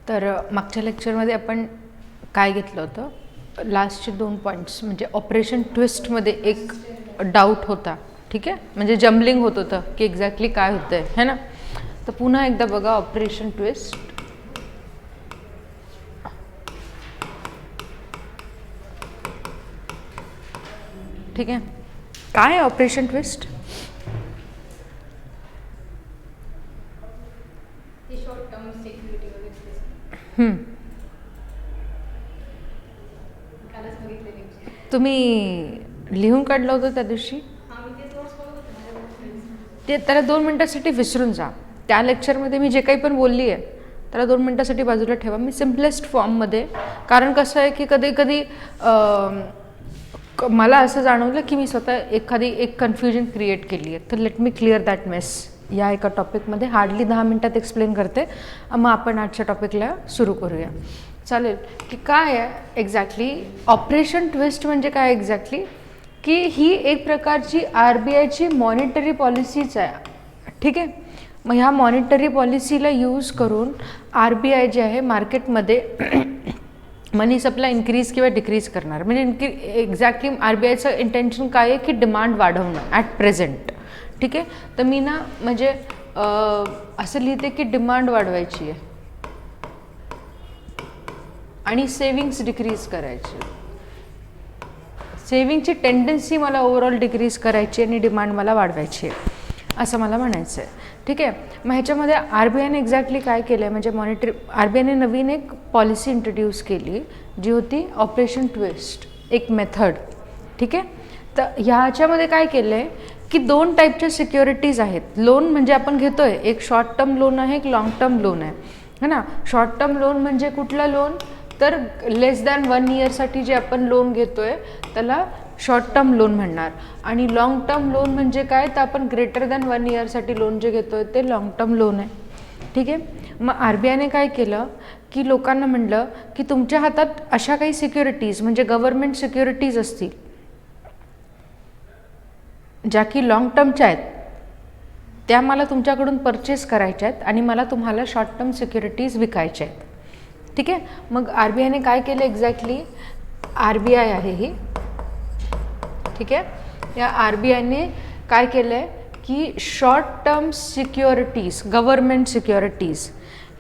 तर मागच्या लेक्चरमध्ये आपण काय घेतलं होतं, लास्टचे 2 पॉईंट्स म्हणजे ऑपरेशन ट्विस्टमध्ये एक डाऊट होता, ठीक आहे, म्हणजे जम्बलिंग होत होतं की एक्झॅक्टली काय होतं आहे, है ना. तर पुन्हा एकदा बघा ऑपरेशन ट्विस्ट. ठीक आहे, काय आहे ऑपरेशन ट्विस्ट? तुम्ही लिहून काढलं होतं त्या दिवशी ते, त्याला 2 मिनटासाठी विसरून जा. त्या लेक्चरमध्ये मी जे काही पण बोलली आहे त्याला 2 मिनटासाठी बाजूला ठेवा. मी सिम्पलेस्ट फॉर्ममध्ये, कारण कसं आहे की कधी कधी मला असं जाणवलं की मी स्वतः एक कन्फ्युजन क्रिएट केली आहे. तर let me clear that mess. या एका टॉपिकमध्ये हार्डली 10 मिनटात एक्सप्लेन करते, मग आपण आजच्या टॉपिकला सुरू करूया. चालेल की काय आहे एक्झॅक्टली ऑपरेशन ट्विस्ट म्हणजे काय एक्झॅक्टली, की ही एक प्रकारची RBIची मॉनिटरी पॉलिसीच आहे, ठीक आहे. मग ह्या मॉनिटरी पॉलिसीला यूज करून RBI जे आहे मार्केटमध्ये मनी सप्लाय इन्क्रीज किंवा डिक्रीज करणार. म्हणजे एक्झॅक्टली RBIचं इंटेन्शन काय आहे की डिमांड वाढवणं ॲट प्रेझेंट, ठीक आहे. तर मी ना म्हणजे असं लिहिते की डिमांड वाढवायची आहे आणि सेविंग्स डिक्रीज करायची. सेविंगची टेंडन्सी मला ओव्हरऑल डिक्रीज करायची आणि डिमांड मला वाढवायची आहे, असं मला म्हणायचं आहे, ठीक आहे. मग ह्याच्यामध्ये RBIने एक्झॅक्टली काय केलं आहे, म्हणजे मॉनिटरी RBIने नवीन एक पॉलिसी इंट्रोड्यूस केली जी होती ऑपरेशन ट्विस्ट, एक मेथड, ठीक आहे. तर ह्याच्यामध्ये काय केलं आहे की 2 टाईपच्या सिक्युरिटीज आहेत. लोन म्हणजे आपण घेतो आहे, एक शॉर्ट टर्म लोन आहे, एक लाँग टर्म लोन आहे, है ना. शॉर्ट टर्म लोन म्हणजे कुठला लोन, तर लेस दॅन 1 इयरसाठी जे आपण लोन घेतो आहे त्याला शॉर्ट टर्म लोन म्हणणार. आणि लाँग टर्म लोन म्हणजे काय, तर आपण ग्रेटर दॅन 1 इयरसाठी लोन जे घेतो आहे ते लाँग टर्म लोन आहे, ठीक आहे. मग RBIने काय केलं की लोकांना म्हणलं की तुमच्या हातात अशा काही सिक्युरिटीज म्हणजे गव्हर्नमेंट सिक्युरिटीज असतील ज्या की लाँग टर्मच्या आहेत, त्या मला तुमच्याकडून परचेस करायच्या आहेत आणि मला तुम्हाला शॉर्ट टर्म सिक्युरिटीज विकायच्या आहेत, ठीक आहे. मग RBIने काय केलं एक्झॅक्टली, RBI आहे ही, ठीक आहे. या RBIने काय केलं आहे की short term securities, government securities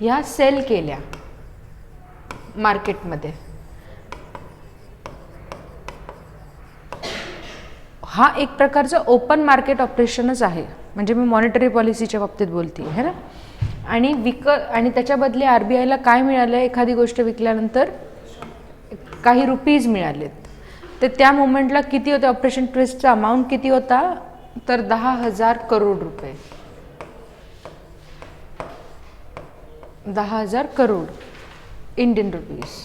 ह्या सेल केल्या मार्केटमध्ये. हा एक प्रकारचं ओपन मार्केट ऑपरेशनच आहे, म्हणजे मी मॉनिटरी पॉलिसीच्या बाबतीत बोलते आहे ना. आणि त्याच्या बदले RBIला काय मिळालं, एखादी गोष्ट विकल्यानंतर काही रुपीज मिळालेत. तर त्या मोमेंटला किती होते, ऑपरेशन ट्विस्टचा अमाऊंट किती होता, तर 10,000 करोड रुपये. 10,000 करोड इंडियन रुपीज,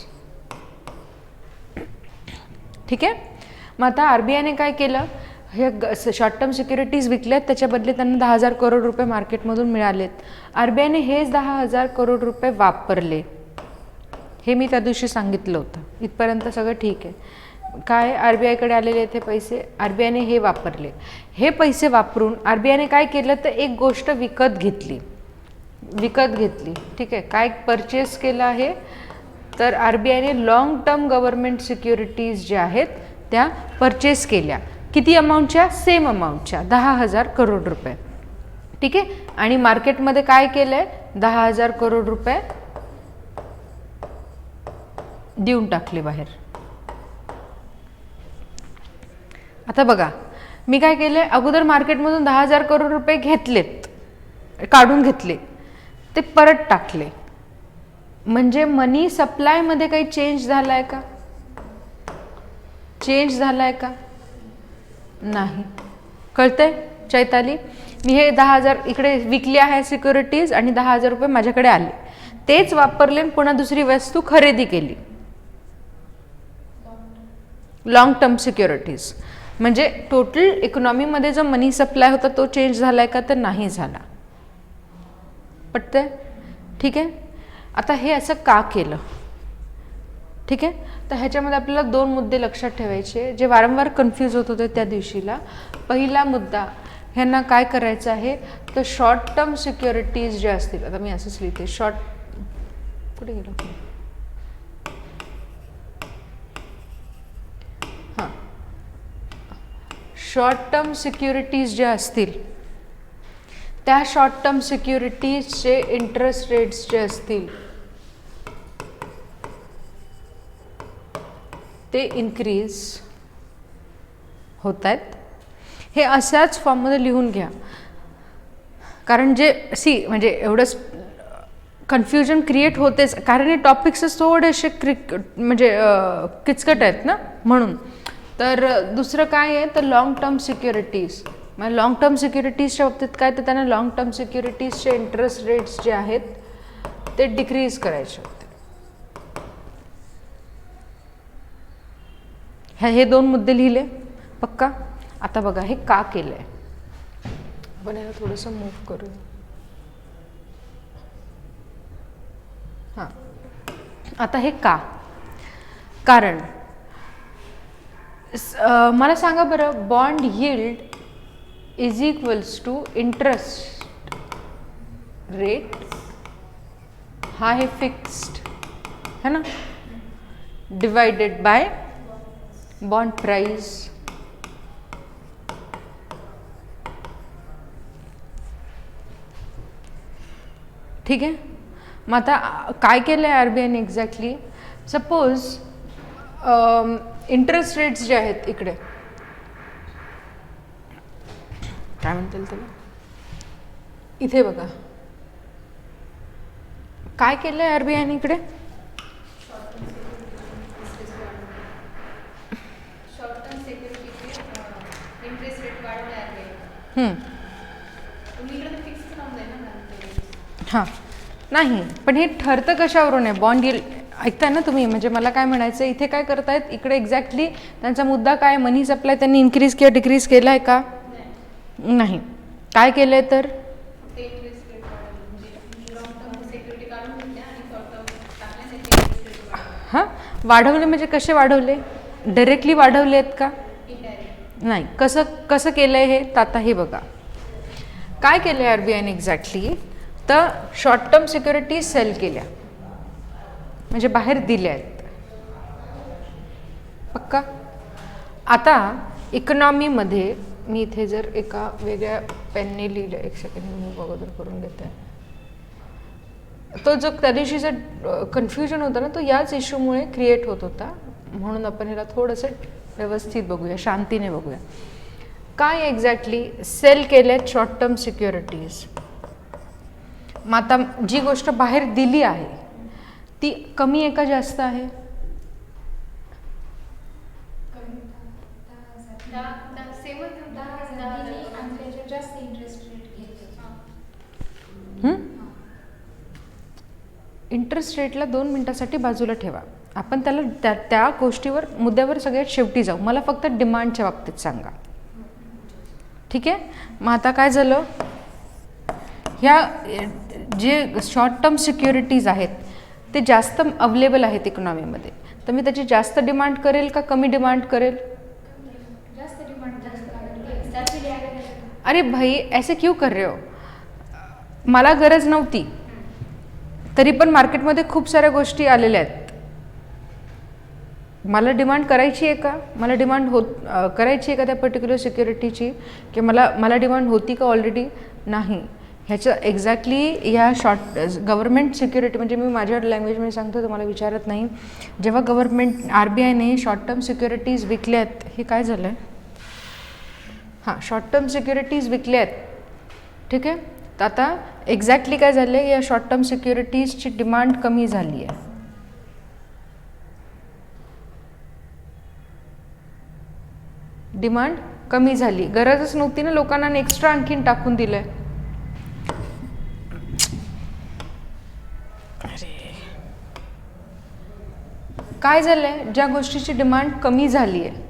ठीक आहे. मग आता RBIने काय केलं, हे शॉर्ट टर्म सिक्युरिटीज विकल्यात, त्याच्या बदले त्यांना 10,000 करोड रुपये मार्केटमधून मिळालेत. RBIने हेच 10,000 करोड रुपये वापरले. हे मी त्या दिवशी सांगितलं होतं, इथपर्यंत सगळं ठीक आहे. काय RBIकडे आलेले आहेत हे पैसे, RBIने हे वापरले. हे पैसे वापरून RBIने काय केलं, तर एक गोष्ट विकत घेतली, ठीक आहे. काय परचेस केलं आहे, तर RBIने लाँग टर्म गव्हर्नमेंट सिक्युरिटीज ज्या आहेत त्या परचेस केल्या. किती अमाऊंटच्या, सेम अमाऊंटच्या 10,000 करोड रुपये, ठीक आहे. आणि मार्केटमध्ये काय केलं आहे, 10,000 करोड रुपये देऊन टाकले बाहेर. आता बघा मी काय केलं आहे, अगोदर मार्केटमधून 10,000 करोड रुपये घेतलेत, काढून घेतले, ते परत टाकले. म्हणजे मनी सप्लायमध्ये काही चेंज झाला आहे का, चेंज झाला आहे का, नाही. कळतंय चैताली, मी हे 10,000 इकडे विकले आहे सिक्युरिटीज आणि 10,000 रुपये माझ्याकडे आले, तेच वापरले पुन्हा दुसरी वस्तू खरेदी केली. लाँग टर्म सिक्युरिटीज म्हणजे टोटल इकॉनॉमीमध्ये जो मनी सप्लाय होता तो चेंज झाला आहे का, तर नाही झाला. पटतंय, ठीक आहे. आता हे असं का केलं, ठीक आहे. तर ह्याच्यामध्ये आपल्याला 2 मुद्दे लक्षात ठेवायचे जे वारंवार कन्फ्यूज होत होते त्या दिवशीला. पहिला मुद्दा, ह्यांना काय करायचं आहे, तर शॉर्ट टर्म सिक्युरिटीज ज्या असतील, आता मी असंच लिहिते, कुठे गेलो? हां, शॉर्ट टर्म सिक्युरिटीज ज्या असतील त्या शॉर्ट टर्म सिक्युरिटीजचे इंटरेस्ट रेट्स जे असतील ते इन्क्रीज होत आहेत. हे अशाच फॉर्ममध्ये लिहून घ्या, कारण जे म्हणजे एवढंच कन्फ्युजन क्रिएट होतेच, कारण हे टॉपिक्सच थोडेसे म्हणजे किचकट आहेत ना, म्हणून. तर दुसरं काय आहे तर लॉंग टर्म सिक्युरिटीज. मग लॉंग टर्म सिक्युरिटीजच्या बाबतीत काय तर त्यांना लॉंग टर्म सिक्युरिटीजचे इंटरेस्ट रेट्स जे आहेत ते डिक्रीज करायचे होते. हे दोन मुद्दे लिहिले पक्का. आता बघा हे का केलं आहे, आपण याला थोडंसं मूव्ह करू. हां, आता हे का, कारण मला सांगा बरं, bond yield is equals to interest rate, हा आहे फिक्स्ड है ना, डिवाइडेड बाय बॉन्ड प्राइस. ठीक आहे. मग आता काय केलं आहे RBIने एक्झॅक्टली, सपोज इंटरेस्ट रेट्स जे आहेत इकडे, काय म्हणतील त्याला, इथे बघा काय केलं आहे RBIने इकडे, हां नाही, पण हे ठरतं कशावरून आहे, बॉन्ड यील्ड. ऐकताय ना तुम्ही, म्हणजे मला काय म्हणायचं इथे काय करतायत इकडे एक्झॅक्टली त्यांचा मुद्दा काय, मनी सप्लाय त्यांनी इन्क्रीज किंवा डिक्रीज केला आहे का, नाही. काय केलं आहे तर हां वाढवले, म्हणजे कसे वाढवले, डायरेक्टली वाढवले आहेत का, नाही. कसं केलं आहे हे, तर आता हे बघा काय केलं आहे RBIने एक्झॅक्टली, तर शॉर्ट टर्म सिक्युरिटीज सेल केल्या, म्हणजे बाहेर दिल्या आहेत पक्का. आता इकॉनॉमीमध्ये मी इथे जर एका वेगळ्या पेनने लिहिलं, एक सेकंड मी अगोदर करून घेते. तो जो त्या दिवशीचा कन्फ्युजन होता ना, तो याच इश्यूमुळे क्रिएट होत होता, म्हणून आपण ह्याला थोडंसं व्यवस्थित बघूया, शांतीने बघूया. काय एक्झॅक्टली सेल केल्यात शॉर्ट टर्म सिक्युरिटीज. मग आता जी गोष्ट बाहेर दिली आहे ती कमी आहे का जास्त आहे, इंटरेस्ट रेटला 2 मिनिटासाठी बाजूला ठेवा, आपण त्याला त्या गोष्टीवर मुद्द्यावर सगळ्यात शेवटी जाऊ. मला फक्त डिमांडच्या बाबतीत सांगा, ठीक आहे. मग आता काय झालं, ह्या जे शॉर्ट टर्म सिक्युरिटीज आहेत ते जास्त अवेलेबल आहेत इकॉनॉमीमध्ये, तर मी त्याची जास्त डिमांड करेल का कमी डिमांड करेल, अरे भाई ऐसे क्यों कर रहे हो, मला गरज नव्हती तरी पण मार्केटमध्ये खूप साऱ्या गोष्टी आलेल्या आहेत, मला डिमांड करायची आहे का, मला डिमांड करायची आहे का त्या पर्टिक्युलर सिक्युरिटीची, की मला डिमांड होती का ऑलरेडी, नाही. ह्याचं एक्झॅक्टली या शॉर्ट गव्हर्नमेंट सिक्युरिटी, म्हणजे मी माझ्या लँग्वेजमध्ये सांगतो, तुम्हाला विचारत नाही. जेव्हा गव्हर्नमेंट RBIने शॉर्ट टर्म सिक्युरिटीज विकल्यात, हे काय झालं आहे, हां शॉर्ट टर्म सिक्युरिटीज विकल्यात, ठीक आहे. तर आता एक्झॅक्टली काय झालं आहे, या शॉर्ट टर्म सिक्युरिटीजची डिमांड कमी झाली आहे, डिमांड कमी झाली, गरजच नव्हती ना लोकांना, एक्स्ट्रा आणखीन टाकून दिलं आहे. काय झालंय, ज्या गोष्टीची डिमांड कमी झाली आहे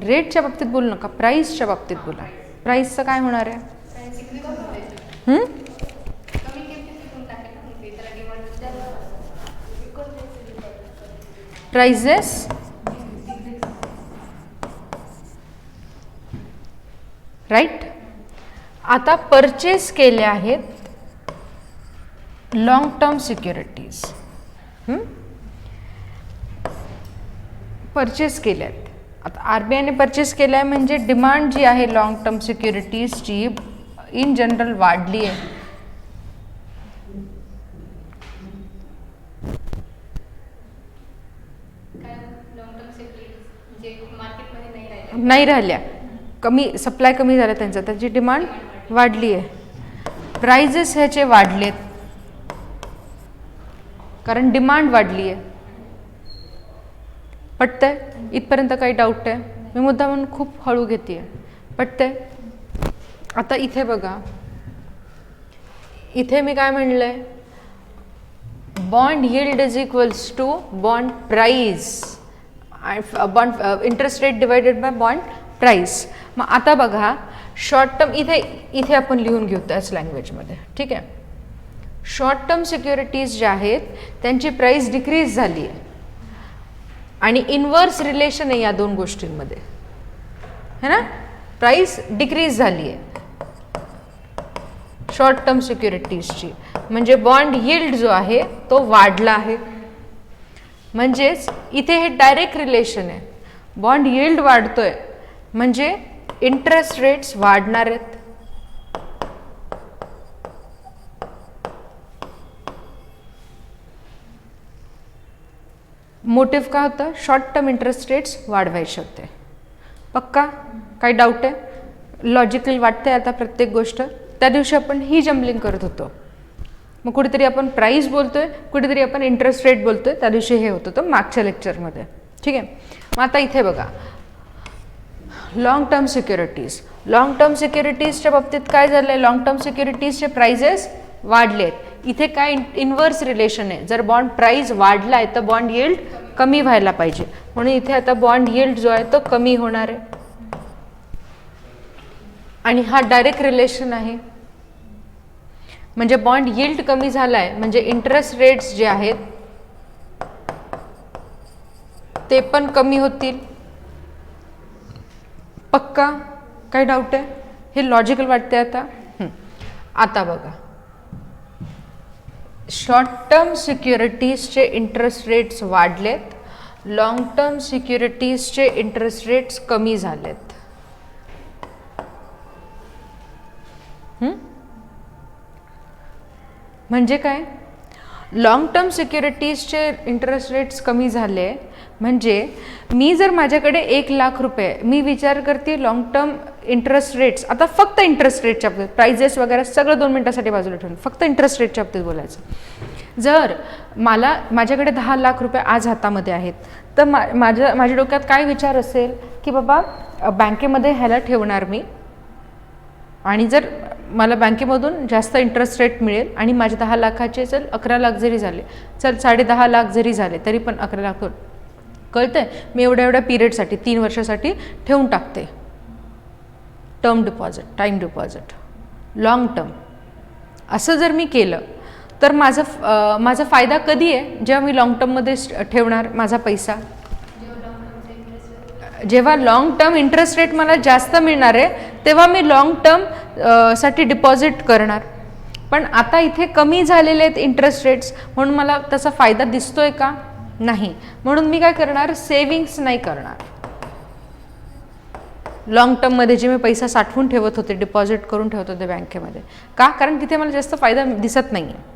रेटच्या बाबतीत बोलू नका, प्राईसच्या बाबतीत बोला. प्राईसचं काय होणार आहे, प्राइजेस राईट. आता परचेस केले आहेत लॉंग टर्म सिक्युरिटीज, परचेस केल्यात. आता RBIने परचेस केलं आहे म्हणजे डिमांड जी आहे लॉंग टर्म सिक्युरिटीजची इन जनरल वाढली आहे. नाही राहिल्या, कमी सप्लाय कमी झाला त्यांचा, त्याची डिमांड वाढली आहे. प्राइजेस ह्याचे वाढलेत कारण डिमांड वाढली आहे. पटतंय? इथपर्यंत काही डाऊट आहे? मी मुद्दा म्हणून खूप हळू घेते. पटतंय? आता इथे बघा, इथे मी काय म्हणलंय, bond yield is equals to bond price, bond interest rate divided by bond price. मग आता बघा शॉर्ट टर्म, इथे आपण लिहून घेऊ त्याच लँग्वेजमध्ये, ठीक आहे. शॉर्ट टर्म सिक्युरिटीज ज्या आहेत त्यांची प्राइस डिक्रीज झाली आहे आणि इन्व्हर्स रिलेशन आहे या दोन गोष्टींमध्ये, है ना. प्राइस डिक्रीज झाली आहे शॉर्ट टर्म सिक्युरिटीजची, म्हणजे बॉन्ड यील्ड जो आहे तो वाढला आहे. म्हणजेच इथे हे डायरेक्ट रिलेशन आहे, बॉन्ड यील्ड वाढतोय म्हणजे इंटरेस्ट रेट्स वाढणार आहेत. मोटिव्ह काय होतं, शॉर्ट टर्म इंटरेस्ट रेट्स वाढवायचे होते. पक्का? काही डाऊट आहे? लॉजिकल वाटतंय आता प्रत्येक गोष्ट? त्या दिवशी आपण ही जम्बलिंग करत होतो, मग कुठेतरी आपण प्राइस बोलतोय, कुठेतरी आपण इंटरेस्ट रेट बोलतोय, त्या दिवशी हे होत होतं मागच्या लेक्चरमध्ये, ठीक आहे. मग आता इथे बघा long term securities, long term सिक्युरिटीजच्या बाबतीत काय झालं आहे, लॉंग टर्म सिक्युरिटीजचे प्राइजेस वाढलेत. इथे काय इन्व्हर्स रिलेशन आहे, जर बॉन्ड प्राइस वाढला आहे तर बॉन्ड यील्ड कमी व्हायला पाहिजे, म्हणून इथे आता बॉन्ड यील्ड जो आहे तो कमी होणार आहे. आणि हा डायरेक्ट रिलेशन आहे, म्हणजे बॉन्ड यील्ड कमी झाला आहे म्हणजे इंटरेस्ट रेट्स जे आहेत ते पण कमी होतील. पक्का? काही डाऊट आहे? हे लॉजिकल वाटते आता? आता बघा शॉर्ट टर्म सिक्युरिटीजचे इंटरेस्ट रेट्स वाढलेत, लॉंग टर्म सिक्युरिटीजचे इंटरेस्ट रेट्स कमी झालेत. म्हणजे काय, लॉंग टर्म सिक्युरिटीजचे इंटरेस्ट रेट्स कमी झाले म्हणजे मी जर माझ्याकडे 1 लाख रुपये, मी विचार करते लॉंग टर्म इंटरेस्ट रेट्स, आता फक्त इंटरेस्ट रेटच्या बाबतीत, प्राइजेस वगैरे सगळं 2 मिनिटासाठी बाजूला ठेवून फक्त इंटरेस्ट रेटच्या बाबतीत बोलायचं. जर माझ्याकडे 10 लाख रुपये आज हातामध्ये आहेत तर माझ्या डोक्यात काय विचार असेल की बाबा बँकेमध्ये ह्याला ठेवणार मी, आणि जर मला बँकेमधून जास्त इंटरेस्ट रेट मिळेल आणि माझे 10 लाखाचे चल 11 लाख जरी झाले, चल 10.5 लाख जरी झाले तरी पण 11 लाख कळतंय, मी एवढ्या पिरियडसाठी 3 वर्षासाठी ठेवून टाकते. Term deposit, time deposit, long term. असं जर मी केलं तर माझा फायदा कधी आहे, जेव्हा मी लॉंग टर्ममध्ये ठेवणार माझा पैसा, जेव्हा लॉंग टर्म इंटरेस्ट रेट मला जास्त मिळणार आहे तेव्हा मी लॉंग टर्म साठी डिपॉझिट करणार. पण आता इथे कमी झालेले आहेत इंटरेस्ट रेट्स म्हणून मला त्याचा फायदा दिसतोय का? नाही. म्हणून मी काय करणार, सेविंग्स नाही करणार. लॉंग टर्ममध्ये जे मी पैसा साठवून ठेवत होते, डिपॉझिट करून ठेवत होते बँकेमध्ये, का? कारण तिथे मला जास्त फायदा दिसत नाही आहे.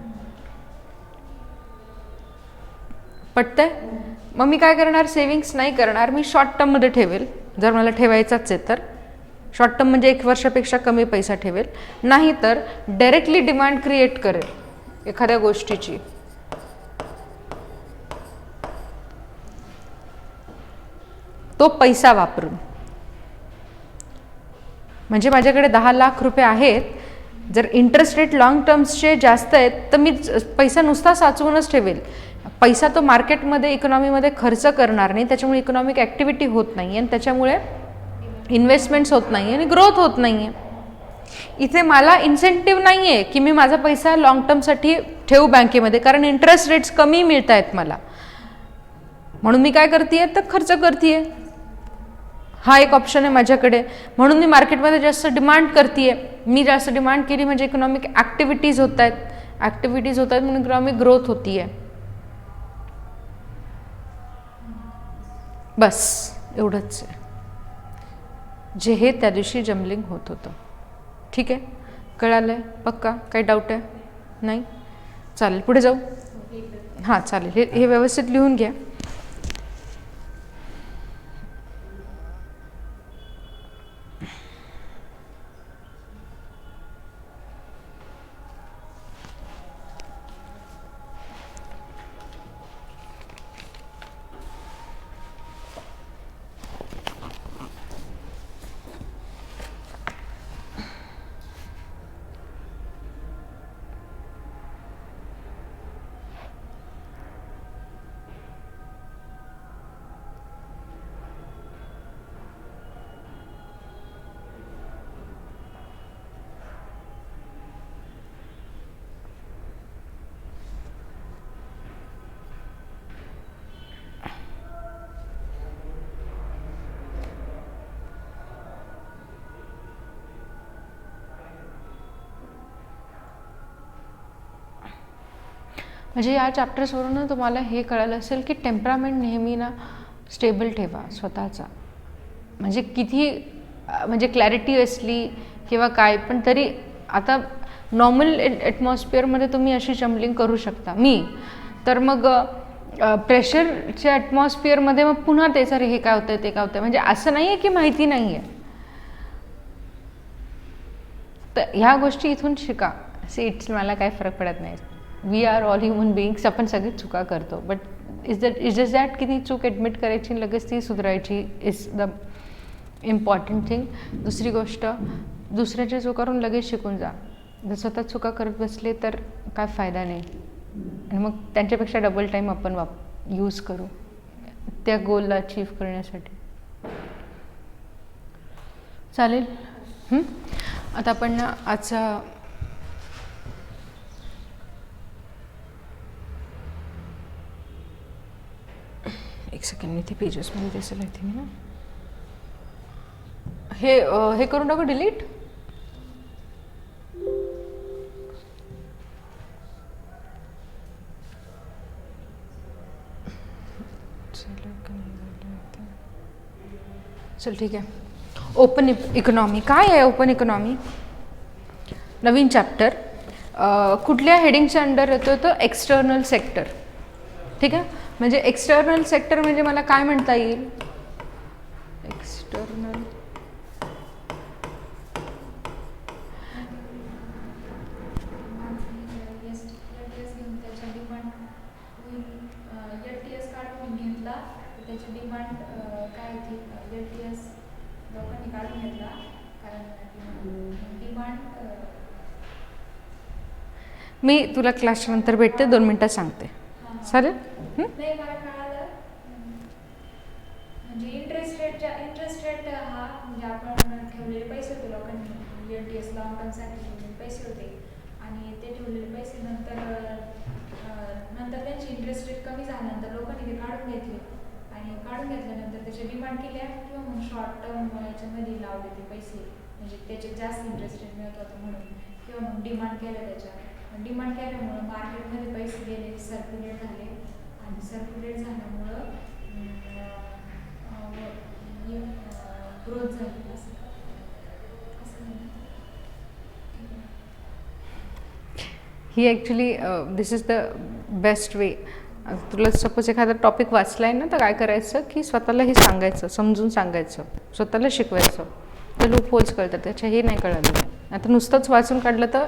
पटतंय? मग मी काय करणार, सेविंग्स नाही करणार, मी शॉर्ट टर्ममध्ये ठेवेल. जर मला ठेवायचाच आहे तर शॉर्ट टर्म म्हणजे 1 वर्षापेक्षा कमी पैसा ठेवेल, नाही तर डायरेक्टली डिमांड क्रिएट करेल एखाद्या गोष्टीची. तो पैसा वापरून, म्हणजे माझ्याकडे 10 लाख रुपये आहेत, जर इंटरेस्ट रेट लॉंग टर्म्सचे जास्त आहेत तर मी पैसा नुसता साचवूनच ठेवेल. पैसा तो मार्केटमध्ये इकॉनॉमीमध्ये खर्च करणार नाही, त्याच्यामुळे इकॉनॉमिक ॲक्टिव्हिटी होत नाही आणि त्याच्यामुळे इन्व्हेस्टमेंट्स होत नाही आणि ग्रोथ होत नाही आहे. इथे मला इन्सेंटिव्ह नाही आहे की मी माझा पैसा लॉंग टर्मसाठी ठेवू बँकेमध्ये, कारण इंटरेस्ट रेट्स कमी मिळत आहेत मला, म्हणून मी काय करते तर खर्च करते. हा एक ऑप्शन आहे माझ्याकडे, म्हणून मी मार्केटमध्ये जास्त डिमांड करते. मी जास्त डिमांड केली म्हणजे इकॉनॉमिक ॲक्टिव्हिटीज होत आहेत म्हणून इकॉनॉमिक ग्रोथ होती आहे. बस एवढंच आहे जे हे त्या दिवशी जमलिंग होत होतं. ठीक आहे, कळालं आहे? पक्का? काही डाऊट आहे? नाही? चालेल, पुढे जाऊ. हां चालेल, हे व्यवस्थित लिहून घ्या. म्हणजे या चॅप्टर्सवरून तुम्हाला हे कळलं असेल की टेम्परामेंट नेहमी ना स्टेबल ठेवा स्वतःचा. म्हणजे किती म्हणजे क्लॅरिटी असली किंवा काय, पण तरी आता नॉर्मल ॲटमॉस्फिअरमध्ये तुम्ही अशी जम्बलिंग करू शकता. मी तर मग प्रेशरच्या ॲटमॉस्फिअरमध्ये मग पुन्हा ते सर हे काय होतं ते काय होतं, म्हणजे असं नाही आहे की माहिती नाही आहे. तर ह्या गोष्टी इथून शिका. इट्स मला काय फरक पडत नाही. We are all human beings, आपण सगळीच चुका करतो. बट इज जस्ट दॅट की ती चूक ॲडमिट करायची लगेच ती सुधारायची इज द इम्पॉर्टंट थिंग. दुसरी गोष्ट, दुसऱ्याच्या चुकारून लगेच शिकून जा. जर स्वतः चुका करत बसले तर काय फायदा नाही, आणि मग त्यांच्यापेक्षा डबल टाईम आपण यूज करू त्या गोलला अचीव्ह करण्यासाठी. चालेल. आता आपण आजचा एक सेकंड, मी ते पेजेसमध्ये दिसेल आहे मी ना हे करून टाकू डिलीट. चल ठीक आहे. ओपन इकॉनॉमी काय आहे? ओपन इकॉनॉमी नवीन चॅप्टर. कुठल्या हेडिंगच्या अंडर येतो? तर एक्सटर्नल सेक्टर. ठीक आहे, म्हणजे एक्सटर्नल सेक्टर म्हणजे मला काय म्हणता येईल? एक्सटर्नल मी तुला क्लासच्या नंतर भेटते, 2 मिनटात सांगते. चालेल? नाही मला कळालं. म्हणजे इंटरेस्ट रेट हा म्हणजे आपण ठेवलेले पैसे होते लोकांनी LTS लॉंग टर्मसाठी ठेवलेले पैसे होते, आणि ते ठेवलेले पैसे नंतर त्यांची इंटरेस्ट रेट कमी झाल्यानंतर लोकांनी ते काढून घेतले, आणि काढून घेतल्यानंतर त्याच्या डिमांड केल्या किंवा मग शॉर्ट टर्म याच्यामध्ये लावले ते पैसे, म्हणजे त्याच्यात जास्त इंटरेस्ट रेट मिळत होतं म्हणून, किंवा मग डिमांड केलं त्याच्या. डिमांड केल्यामुळं मार्केटमध्ये पैसे गेले, सर्क्युलेट झाले, आणि सर्क्युलेट झाल्यामुळं ग्रोथ झाली. ही actually this is the best way. तुला सपोज एखादा टॉपिक वाचला आहे ना, तर काय करायचं की स्वतःला हे सांगायचं, समजून सांगायचं, स्वतःला शिकवायचं. तर लूप होल्स कळतात, त्याच्या हे नाही कळालं. आता नुसतंच वाचून काढलं तर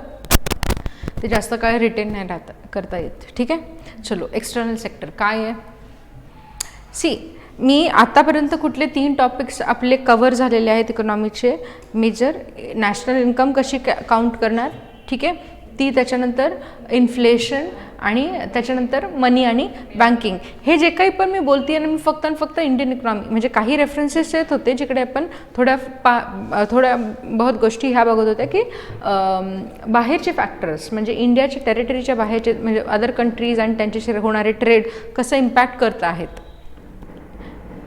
ते जास्त काळ रिटेन नाही करता येत. ठीक आहे, चलो. एक्सटर्नल सेक्टर काय आहे? सी, मी आतापर्यंत कुठले 3 टॉपिक्स आपले कवर झालेले आहेत इकॉनॉमीचे मेजर. नॅशनल इन्कम कशी काउंट करणार, ठीक आहे ती, त्याच्यानंतर इन्फ्लेशन, आणि त्याच्यानंतर मनी आणि बँकिंग. हे जे काही पण मी बोलते ना, मी फक्त आणि फक्त इंडियन इकॉनॉमी, म्हणजे काही रेफरन्सेस येत होते जिकडे आपण थोड्या बहुत गोष्टी ह्या बघत होत्या की बाहेरचे फॅक्टर्स, म्हणजे इंडियाच्या टेरिटरीच्या बाहेरचे, म्हणजे अदर कंट्रीज आणि त्यांच्याशी होणारे ट्रेड कसं इम्पॅक्ट करत आहेत.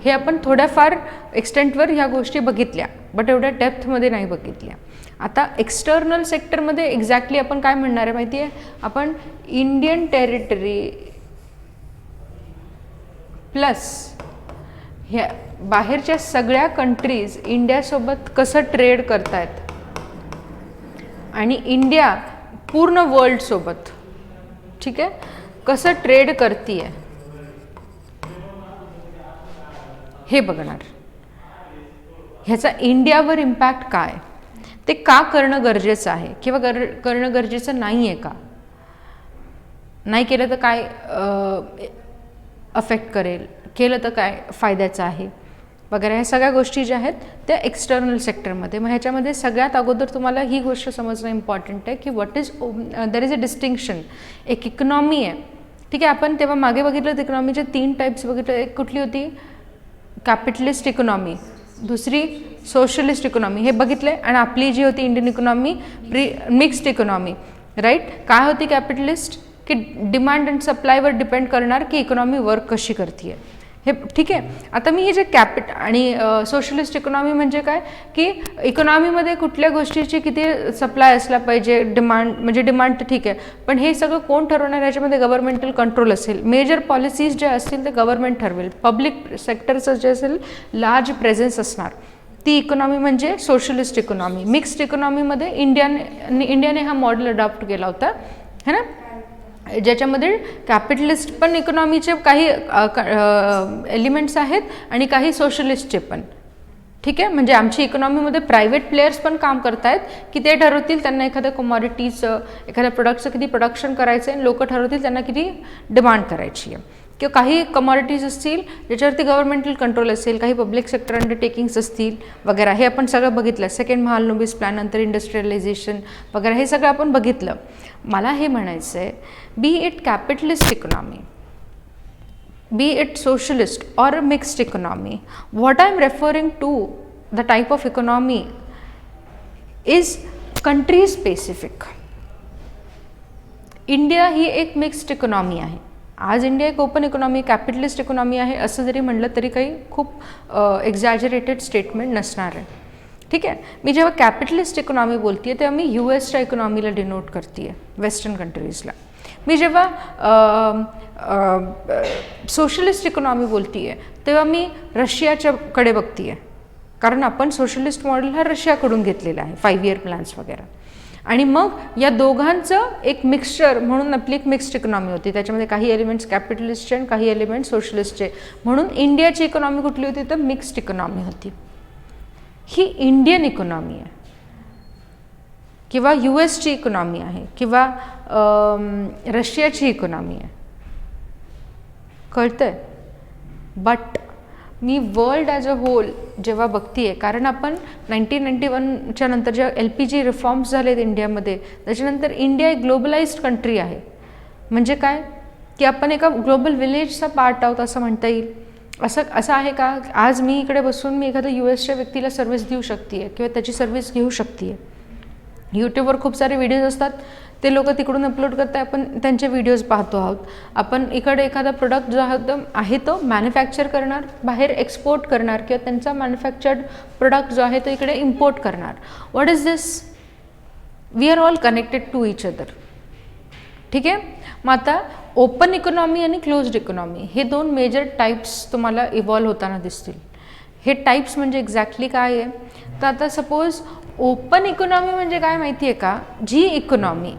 हे आपण थोड्याफार एक्सटेंटवर ह्या गोष्टी बघितल्या, बट एवढ्या डेप्थमध्ये नाही बघितल्या. आता एक्सटर्नल सेक्टरमध्ये एक्झॅक्टली आपण काय म्हणणार आहे माहिती आहे, आपण इंडियन टेरिटरी प्लस ह्या बाहेरच्या सगळ्या कंट्रीज इंडियासोबत कसं ट्रेड करतायत आणि इंडिया पूर्ण वर्ल्डसोबत, ठीक आहे, कसं ट्रेड करतीये हे बघणार. ह्याचा इंडियावर इम्पॅक्ट काय, ते का करणं गरजेचं आहे किंवा करणं गरजेचं नाही आहे का, नाही केलं तर काय अफेक्ट करेल, केलं तर काय फायद्याचं आहे वगैरे, ह्या सगळ्या गोष्टी ज्या आहेत त्या एक्सटर्नल सेक्टरमध्ये. मग ह्याच्यामध्ये सगळ्यात अगोदर तुम्हाला ही गोष्ट समजणं इम्पॉर्टंट आहे की what is there is a distinction. एक इकॉनॉमी आहे, ठीक आहे, आपण तेव्हा मागे बघितलं इकॉनॉमीचे 3 टाईप्स बघितलं. एक कुठली होती, कॅपिटलिस्ट इकॉनॉमी, दुसरी सोशलिस्ट इकॉनॉमी, हे बघितले. आणि आपली जी होती Indian economy mixed economy, right. काय होती कॅपिटलिस्ट, की डिमांड अँड सप्लायवर डिपेंड करणार की इकॉनॉमी वर्क कशी करते आहे हे, ठीक आहे. आता मी हे जे आणि सोशलिस्ट इकॉनॉमी म्हणजे काय, की इकॉनॉमीमध्ये कुठल्या गोष्टीची किती सप्लाय असला पाहिजे, डिमांड तर ठीक आहे, पण हे सगळं कोण ठरवणार, याच्यामध्ये गव्हर्नमेंटल कंट्रोल असेल. मेजर पॉलिसीज ज्या असतील ते गव्हर्नमेंट ठरवेल. पब्लिक सेक्टरचं जे असेल लार्ज प्रेझेन्स असणार, ती इकॉनॉमी म्हणजे सोशलिस्ट इकॉनॉमी. मिक्स्ड इकॉनॉमीमध्ये इंडियाने हा मॉडेल अडॉप्ट केला होता, है ना, ज्याच्यामध्ये कॅपिटलिस्ट पण इकॉनॉमीचे काही एलिमेंट्स आहेत आणि काही सोशलिस्टचे पण, ठीक आहे. म्हणजे आमची इकॉनॉमीमध्ये प्रायव्हेट प्लेयर्स पण काम करतायत की ते ठरवतील त्यांना एखाद्या कमॉडिटीचं, एखाद्या प्रोडक्टचं किती प्रोडक्शन करायचं आहे, लोक ठरवतील त्यांना किती डिमांड करायची आहे. किंवा काही कमॉडिटीज असतील ज्याच्यावरती गव्हर्नमेंटल कंट्रोल असेल, काही पब्लिक सेक्टर अंडरटेकिंग्स असतील वगैरे, हे आपण सगळं बघितलं. सेकंड महालनोबिस प्लॅन, नंतर इंडस्ट्रियलायझेशन वगैरे, हे सगळं आपण बघितलं. मला हे म्हणायचं आहे, बी it capitalist economy, be it socialist or a mixed economy, what I am referring to, the type of economy is country specific. India ही एक मिक्स्ड इकॉनॉमी आहे. आज इंडिया एक ओपन इकॉनॉमी, कॅपिटलिस्ट इकॉनॉमी आहे असं जरी म्हणलं तरी काही खूप एक्झॅजरेटेड स्टेटमेंट नसणार आहे, ठीक आहे. मी जेव्हा कॅपिटलिस्ट इकॉनॉमी बोलते आहे तेव्हा मी US इकॉनॉमीला डिनोट करते आहे, वेस्टर्न कंट्रीजला. मी जेव्हा सोशलिस्ट इकॉनॉमी बोलते आहे तेव्हा मी रशियाच्याकडे बघते आहे, कारण आपण सोशलिस्ट मॉडेल हा रशियाकडून घेतलेला आहे, 5 year प्लॅन्स वगैरे. आणि मग या दोघांचं एक मिक्सचर म्हणून आपली एक मिक्स्ड इकॉनॉमी होती, त्याच्यामध्ये काही एलिमेंट्स कॅपिटलिस्टचे आणि काही एलिमेंट्स सोशलिस्टचे. म्हणून इंडियाची इकॉनॉमी कुठली होती तर मिक्स्ड इकॉनॉमी होती. ही इंडियन इकॉनॉमी आहे किंवा US इकॉनॉमी आहे किंवा रशियाची इकॉनॉमी आहे, कळतंय. But me world as a whole जेव्हा बघते आहे, कारण आपण 1991च्या नंतर जेव्हा LPG रिफॉर्म्स झालेत इंडियामध्ये, त्याच्यानंतर इंडिया एक ग्लोबलाइज्ड कंट्री आहे. म्हणजे काय, की आपण एका ग्लोबल विलेजचा पार्ट आहोत असं म्हणता येईल. असं आहे का, आज मी इकडे बसून मी एखाद्या US व्यक्तीला सर्व्हिस देऊ शकते आहे किंवा त्याची सर्व्हिस घेऊ शकते आहे. यूट्यूबवर खूप सारे व्हिडिओज असतात, ते लोक तिकडून अपलोड करतात, आपण त्यांचे व्हिडिओज पाहतो आहोत. आपण इकडे एखादा प्रोडक्ट जो आहे तो मॅन्युफॅक्चर करणार, बाहेर एक्सपोर्ट करणार किंवा त्यांचा मॅन्युफॅक्चर्ड प्रोडक्ट जो आहे तो इकडे इम्पोर्ट करणार. What is this, we are all connected to each other, ठीक आहे. मग आता ओपन इकॉनॉमी आणि क्लोज्ड इकॉनॉमी हे 2 मेजर टाईप्स तुम्हाला इव्हॉल्व होताना दिसतील. हे टाईप्स म्हणजे एक्झॅक्टली काय आहे, तर आता सपोज ओपन इकॉनॉमी म्हणजे काय माहिती आहे का, जी इकॉनॉमी,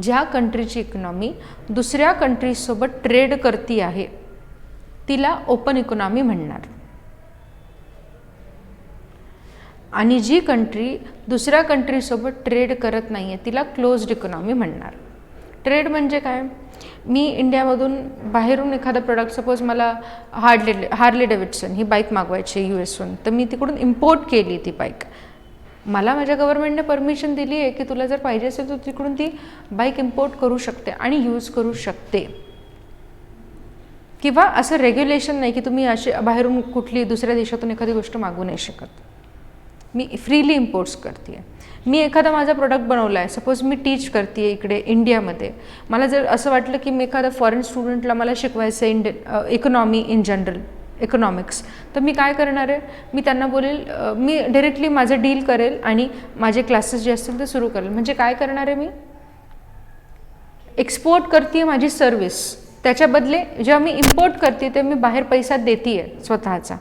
ज्या कंट्रीची इकॉनॉमी दुसऱ्या कंट्रीजसोबत ट्रेड करती आहे तिला ओपन इकॉनॉमी म्हणणार. आणि जी कंट्री दुसऱ्या कंट्रीसोबत ट्रेड करत नाही आहे तिला क्लोज्ड इकॉनॉमी म्हणणार. ट्रेड म्हणजे काय, मी इंडियामधून बाहेरून एखादा प्रोडक्ट, सपोज मला हार्ले डेव्हिडसन ही बाईक मागवायची आहे US तर मी तिकडून इम्पोर्ट केली ती बाईक. मला माझ्या गव्हर्नमेंटने परमिशन दिली आहे की तुला जर पाहिजे असेल तर तिकडून ती बाईक इम्पोर्ट करू शकते आणि यूज करू शकते. किंवा असं रेग्युलेशन नाही की तुम्ही असे बाहेरून कुठली दुसऱ्या देशातून एखादी गोष्ट मागवू नाही शकत. मी फ्रीली इम्पोर्ट्स करते आहे. मी एखादा माझा प्रोडक्ट बनवला आहे, सपोज मी टीच करते आहे इकडे इंडियामध्ये, मला जर असं वाटलं की मी एखादा फॉरेन स्टुडंटला मला शिकवायचं आहे इकॉनॉमी इन जनरल, इकॉनॉमिक्स. तर मी काय करणार आहे, मी त्यांना बोलेल मी डायरेक्टली माझं डील करेल आणि माझे क्लासेस जे असतील ते सुरू करेल. म्हणजे काय करणार आहे, मी एक्सपोर्ट करते माझी सर्विस, त्याच्या बदले जेव्हा मी इम्पोर्ट करते ते मी बाहेर पैसा देते आहे स्वतःचा,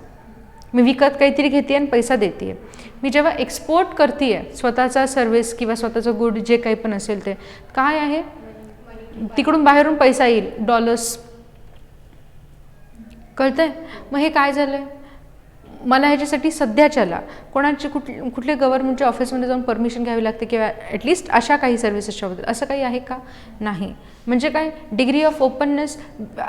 मी विकत काहीतरी घेते आणि पैसा देते आहे. मी जेव्हा एक्सपोर्ट करते आहे स्वतःचा सर्विस किंवा स्वतःचं गुड जे काही पण असेल ते काय आहे, तिकडून बाहेरून पैसा येईल, डॉलर्स. कळतंय? मग हे काय झालं आहे, मला ह्याच्यासाठी सध्याच्याला कोणाची कुठले गव्हर्नमेंटच्या ऑफिसमध्ये जाऊन परमिशन घ्यावी लागते किंवा ॲटलिस्ट अशा काही सर्व्हिसेसच्या बद्दल असं काही आहे का? नाही. म्हणजे काय, degree of openness,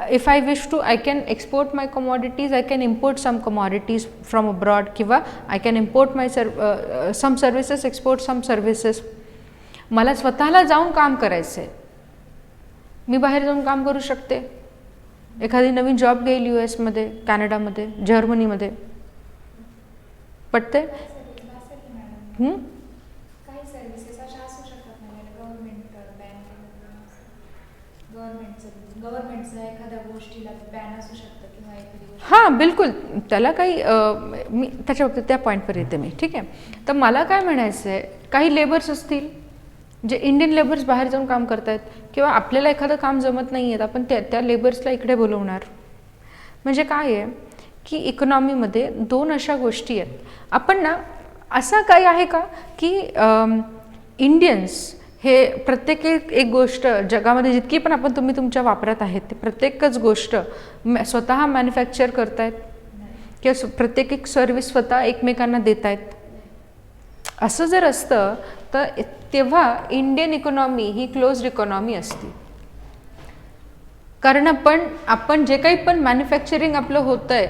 if I wish to I can export my commodities, I can import some commodities from abroad किंवा I can import my some services, export some services. मला स्वतःला जाऊन काम करायचं आहे, मी बाहेर जाऊन काम करू शकते. एखादी नवीन जॉब घेईल US मध्ये, कॅनडामध्ये, जर्मनीमध्ये. पटते? काही सर्व्हिसेस अशा असू शकतात ना गव्हर्नमेंटचं एखाद्या गोष्टीला बॅन असू शकतं किंवा एखादी गोष्ट. हां बिलकुल, त्याला काही मी त्याच्या बाबतीत त्या पॉईंटवर येते मी. ठीक आहे. तर मला काय म्हणायचं आहे, काही लेबर्स असतील जे इंडियन लेबर्स बाहेर जाऊन काम करतायत किंवा आपल्याला एखादं काम जमत नाही आहेत, आपण त्या लेबर्सला इकडे बोलवणार. म्हणजे काय आहे की इकॉनॉमीमध्ये दोन अशा गोष्टी आहेत. आपण ना असं काही आहे का की इंडियन्स हे प्रत्येक एक गोष्ट जगामध्ये जितकी पण आपण तुम्ही तुमच्या वापरात आहेत ते प्रत्येकच गोष्ट स्वतः मॅन्युफॅक्चर करतायत किंवा प्रत्येक एक सर्व्हिस स्वतः एकमेकांना देत आहेत. असं जर असतं तर तेव्हा इंडियन इकॉनॉमी ही क्लोज्ड इकॉनॉमी असती. कारण आपण जे काही पण मॅन्युफॅक्चरिंग आपलं होतं आहे,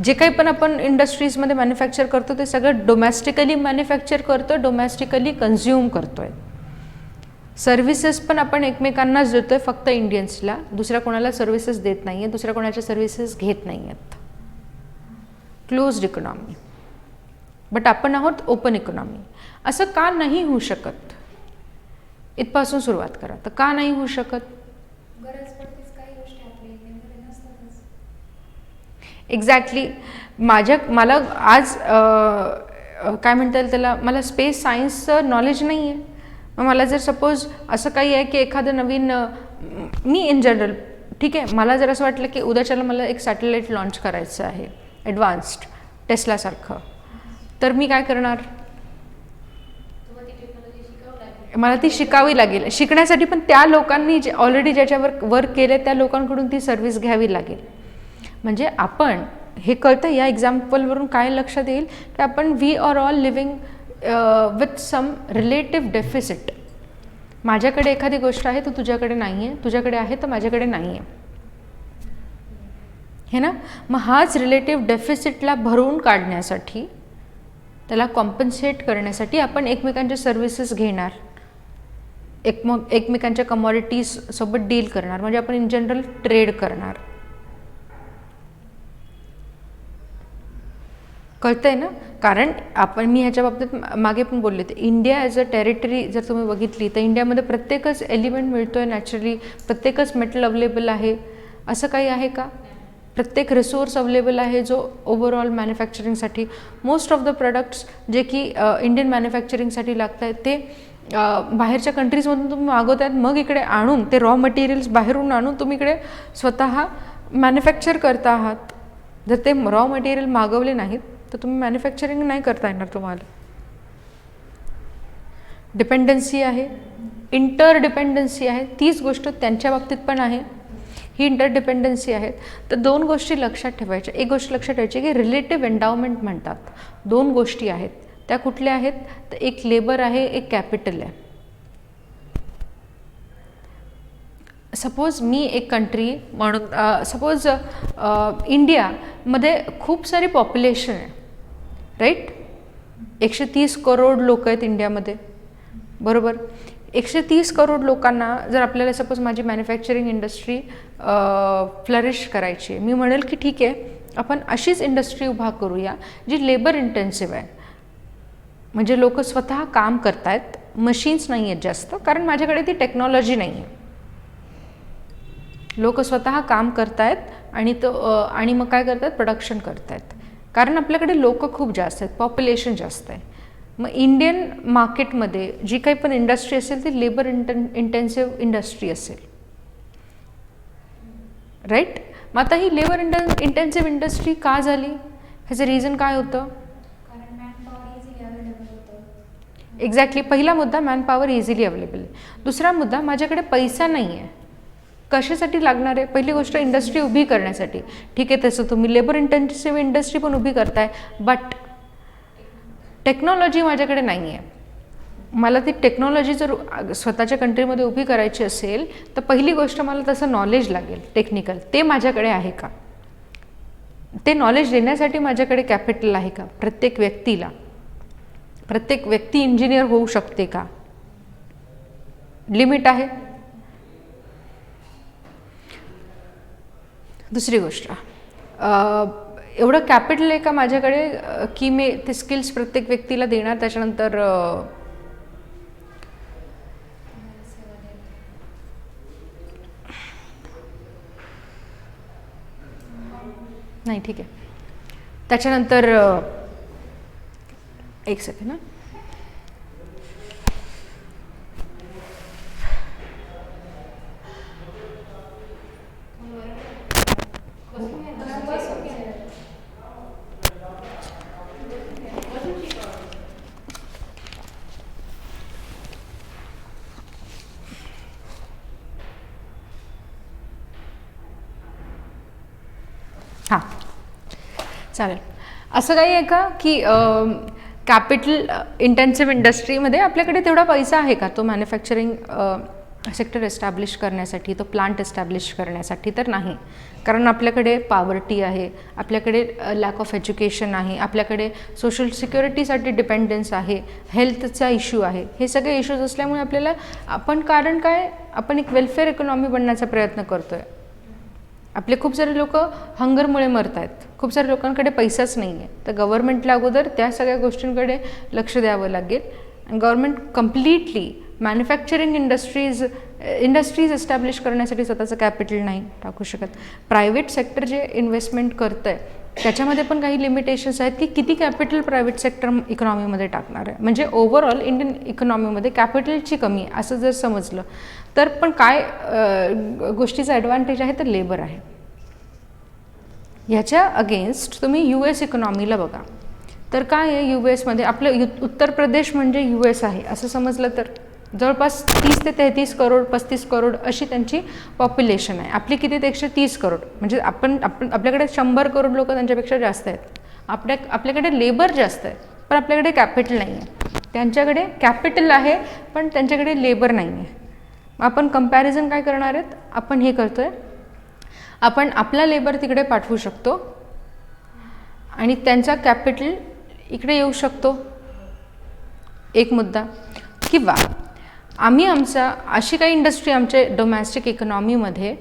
जे काही पण आपण इंडस्ट्रीजमध्ये मॅन्युफॅक्चर करतो ते सगळं डोमॅस्टिकली मॅन्युफॅक्चर करतो, डोमॅस्टिकली कन्झ्युम करतो आहे. सर्व्हिसेस पण आपण एकमेकांनाच देतो आहे, फक्त इंडियन्सला. दुसऱ्या कोणाला सर्व्हिसेस देत नाही आहे, दुसऱ्या कोणाच्या सर्व्हिसेस घेत नाही आहेत. Closed economy. बट आपण आहोत ओपन इकॉनॉमी. असं का नाही होऊ शकत, इथपासून सुरुवात करा. तर का नाही होऊ शकत? गरज पडतेच, काही गोष्टी आपल्या इंडियामध्ये नसतातच. एक्झॅक्टली. मला आज काय म्हणता येईल त्याला, मला स्पेस सायन्सचं नॉलेज नाही आहे. मग मला जर सपोज असं काही आहे की एखादं नवीन मी इन जनरल ठीक आहे, मला जर असं वाटलं की उद्याच्याला मला एक सॅटेलाईट लॉन्च करायचं आहे ॲडव्हान्स्ड टेस्लासारखं, तर मी काय करणार, मला ती शिकावी लागेल. शिकण्यासाठी पण त्या लोकांनी जे ऑलरेडी ज्याच्यावर वर्क केले त्या लोकांकडून ती सर्व्हिस घ्यावी लागेल. म्हणजे आपण हे कळतं या एक्झाम्पलवरून काय लक्षात येईल की आपण we are all living with some relative deficit. माझ्याकडे एखादी गोष्ट आहे तर तुझ्याकडे नाही आहे, तुझ्याकडे आहे तर माझ्याकडे नाही आहे, हे ना. मग हाच रिलेटिव्ह डेफिसिटला भरून काढण्यासाठी, त्याला कॉम्पन्सेट करण्यासाठी आपण एकमेकांच्या सर्व्हिसेस घेणार, एकमेकांच्या कमॉडिटीज सोबत डील करणार. म्हणजे आपण इन जनरल ट्रेड करणार. कळतंय ना. कारण मी ह्याच्या बाबतीत मागे पण बोलले ते इंडिया ॲज अ टेरिटरी जर तुम्ही बघितली तर इंडियामध्ये प्रत्येकच एलिमेंट मिळतो आहे नॅचरली, प्रत्येकच मेटल अवेलेबल आहे. असं काही आहे का? प्रत्येक रिसोर्स अवेलेबल आहे जो ओव्हरऑल मॅन्युफॅक्चरिंगसाठी. मोस्ट ऑफ द प्रोडक्ट्स जे की इंडियन मॅन्युफॅक्चरिंगसाठी लागत आहेत ते बाहेरच्या कंट्रीजमधून तुम्ही मागवत आहेत, मग इकडे आणून ते रॉ मटेरियल्स बाहेरून आणून तुम्ही इकडे स्वतः मॅन्युफॅक्चर करता आहात. जर ते रॉ मटेरियल मागवले नाहीत तर तुम्ही मॅन्युफॅक्चरिंग नाही करता येणार तुम्हाला. डिपेंडन्सी आहे, इंटरडिपेंडन्सी आहे. तीच गोष्ट त्यांच्या बाबतीत पण आहे, ही इंटरडिपेंडन्सी आहे. तर दोन गोष्टी लक्षात ठेवायच्या. एक गोष्ट लक्षात ठेवायची की रिलेटिव्ह एंडावमेंट म्हणतात. दोन गोष्टी आहेत, त्या कुठल्या आहेत तर एक लेबर आहे, एक कॅपिटल आहे. सपोज मी एक कंट्री म्हणून सपोज इंडियामध्ये खूप सारी पॉप्युलेशन आहे, राईट. 130 करोड लोक आहेत इंडियामध्ये, बरोबर. 130 करोड लोकांना जर आपल्याला सपोज माझी मॅन्युफॅक्चरिंग इंडस्ट्री फ्लरिश करायची, मी म्हणेल की ठीक आहे आपण अशीच इंडस्ट्री उभा करूया जी लेबर इंटेन्सिव्ह आहे. म्हणजे लोक स्वतः काम करतायत, मशीन्स नाही आहेत जास्त, कारण माझ्याकडे ती टेक्नॉलॉजी नाही आहे. लोक स्वतः काम करतायत, आणि मग काय करतात, प्रोडक्शन करतायत, कारण आपल्याकडे लोक खूप जास्त आहेत, पॉप्युलेशन जास्त आहे. मग इंडियन मार्केटमध्ये जी काही पण इंडस्ट्री असेल ती लेबर इंटेन्सिव्ह इंडस्ट्री असेल, राईट. मग आता ही लेबर इंटेन्सिव्ह इंडस्ट्री का झाली, ह्याचं रिझन काय होतं? कारण मॅनपॉवर इझिली अवेलेबल होतं. एक्झॅक्टली, पहिला मुद्दा मॅनपॉवर इझिली अवेलेबल. दुसरा मुद्दा, माझ्याकडे पैसा नाही आहे. कशासाठी लागणार आहे? पहिली गोष्ट, इंडस्ट्री उभी करण्यासाठी. ठीक आहे, तसं तुम्ही लेबर इंटेन्सिव्ह इंडस्ट्री पण उभी करताय, बट टेक्नॉलॉजी माझ्याकडे नाही आहे. मला ती टेक्नॉलॉजी जर स्वतःच्या कंट्रीमध्ये उभी करायची असेल तर पहिली गोष्ट मला तसं नॉलेज लागेल टेक्निकल. ते माझ्याकडे आहे का? ते नॉलेज देण्यासाठी माझ्याकडे कॅपिटल आहे का? प्रत्येक व्यक्ती इंजिनियर होऊ शकते का? लिमिट आहे. दुसरी गोष्ट, एवढं कॅपिटल आहे का माझ्याकडे की मी ते स्किल्स प्रत्येक व्यक्तीला देणार, त्याच्यानंतर नाही, ठीक आहे. त्याच्यानंतर एक सेकंड ना, हां चालेल. असं काही आहे का की कॅपिटल इंटेन्सिव्ह इंडस्ट्रीमध्ये आपल्याकडे तेवढा पैसा आहे का तो मॅन्युफॅक्चरिंग सेक्टर एस्टॅब्लिश करण्यासाठी, तो प्लांट एस्टॅब्लिश करण्यासाठी? तर नाही, कारण आपल्याकडे पॉवर्टी आहे, आपल्याकडे लॅक ऑफ एज्युकेशन आहे, आपल्याकडे सोशल सिक्युरिटीसाठी डिपेंडन्स आहे, हेल्थचा इश्यू आहे. हे सगळे इश्यूज असल्यामुळे आपल्याला आपण एक वेलफेअर इकॉनॉमी बनण्याचा प्रयत्न करतोय. आपले खूप सारे लोक हंगरमुळे मरत आहेत, खूप साऱ्या लोकांकडे पैसाच नाही आहे. तर गव्हर्नमेंटला अगोदर त्या सगळ्या गोष्टींकडे लक्ष द्यावं लागेल. आणि government completely manufacturing industries establish करण्यासाठी स्वतःचं कॅपिटल नाही टाकू शकत. प्रायव्हेट सेक्टर जे इन्व्हेस्टमेंट करतं आहे त्याच्यामध्ये पण काही लिमिटेशन्स आहेत की किती कॅपिटल प्रायव्हेट सेक्टर इकॉनॉमीमध्ये टाकणार आहे. म्हणजे ओव्हरऑल इंडियन इकॉनॉमीमध्ये कॅपिटलची कमी आहे असं जर समजलं तर पण काय गोष्टीचा ॲडव्हान्टेज आहे तर लेबर आहे. ह्याच्या अगेन्स्ट तुम्ही US इकॉनॉमीला बघा तर काय आहे, US मध्ये आपलं उत्तर प्रदेश म्हणजे US आहे असं समजलं तर जवळपास 30 ते 33 करोड 35 करोड अशी त्यांची पॉप्युलेशन आहे. आपली किती? 130 करोड. म्हणजे आपल्याकडे 100 करोड लोक त्यांच्यापेक्षा जास्त आहेत. आपल्याकडे लेबर जास्त आहे पण आपल्याकडे कॅपिटल नाही आहे. त्यांच्याकडे कॅपिटल आहे पण त्यांच्याकडे लेबर नाही आहे. आपण कंपॅरिझन काय करणार आहेत? आपण हे करतोय, आपण आपला लेबर तिकडे पाठवू शकतो आणि त्यांचा कॅपिटल इकडे येऊ शकतो, एक मुद्दा. किंवा आम्ही अशी काही इंडस्ट्री आमच्या डोमेस्टिक इकॉनॉमीमध्ये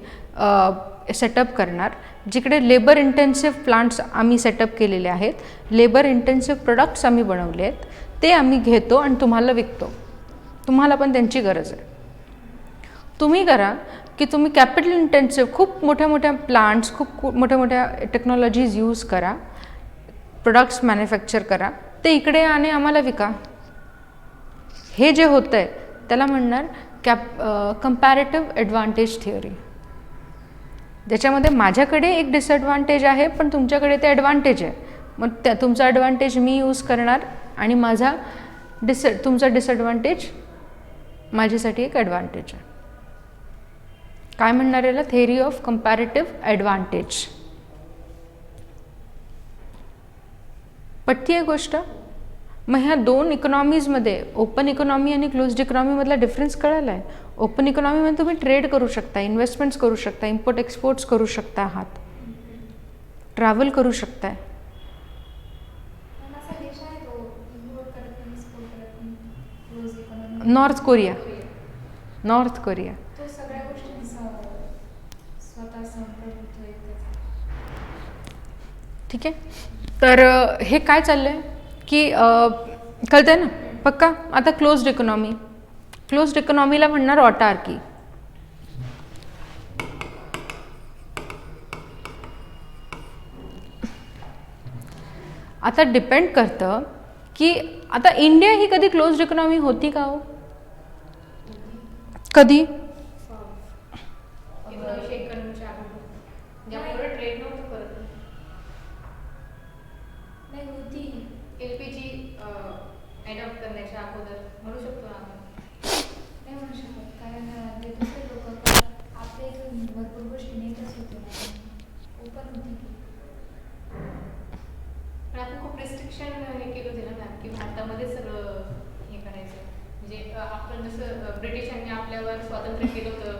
सेटअप करणार जिकडे लेबर इंटेन्सिव्ह प्लांट्स आम्ही सेटअप केलेले आहेत, लेबर इंटेन्सिव्ह प्रोडक्ट्स आम्ही बनवले आहेत, ते आम्ही घेतो आणि तुम्हाला विकतो. तुम्हाला पण त्यांची गरज आहे. तुम्ही करा की तुम्ही कॅपिटल इंटेन्सिव्ह खूप मोठ्या प्लांट्स, खूप मोठ्या टेक्नॉलॉजीज यूज करा, प्रोडक्ट्स मॅन्युफॅक्चर करा, ते इकडे आणि आम्हाला विका. हे जे होतं आहे त्याला म्हणणार कंपॅरेटिव्ह ॲडव्हान्टेज थिअरी. ज्याच्यामध्ये माझ्याकडे एक डिसएडव्हान्टेज आहे पण तुमच्याकडे ते ॲडव्हान्टेज आहे. मग तुमचा ॲडव्हान्टेज मी यूज करणार आणि तुमचा डिसएडव्हान्टेज माझ्यासाठी एक ॲडव्हान्टेज आहे. काय म्हणणार याला? Theory of comparative advantage. पटती आहे गोष्ट? मग ह्या दोन इकॉनॉमीजमध्ये, ओपन इकॉनॉमी आणि क्लोज्ड इकॉनॉमीमधला डिफरन्स कळाला आहे. ओपन इकॉनॉमीमध्ये तुम्ही ट्रेड करू शकता, इन्व्हेस्टमेंट्स करू शकता, इम्पोर्ट एक्सपोर्ट्स करू शकता आहात, ट्रॅव्हल करू शकताय. North Korea. ठीक आहे. तर हे काय चाललं आहे की कळतंय ना पक्का? आता क्लोज्ड इकॉनॉमीला म्हणणार ऑटार्की. आता डिपेंड करतं की आता इंडिया ही कधी क्लोज्ड इकॉनॉमी होती का हो? कधी? 1991च्या अगोदर ज्यामुळे ट्रेड नव्हतं करत नाही होती LPG अडॉप्ट करण्याच्या अगोदर म्हणू शकतो आपण नाही म्हणू शकत कारण ते दुसरे लोक आपल्या इथून भरपूर गोष्टी नेतच होते ओपन होती की पण आपण खूप रिस्ट्रिक्शन हे केलं होते ना मॅम की भारतामध्ये सगळं हे करायचं म्हणजे आपण जसं ब्रिटिशांनी आपल्यावर स्वातंत्र्य केलं होतं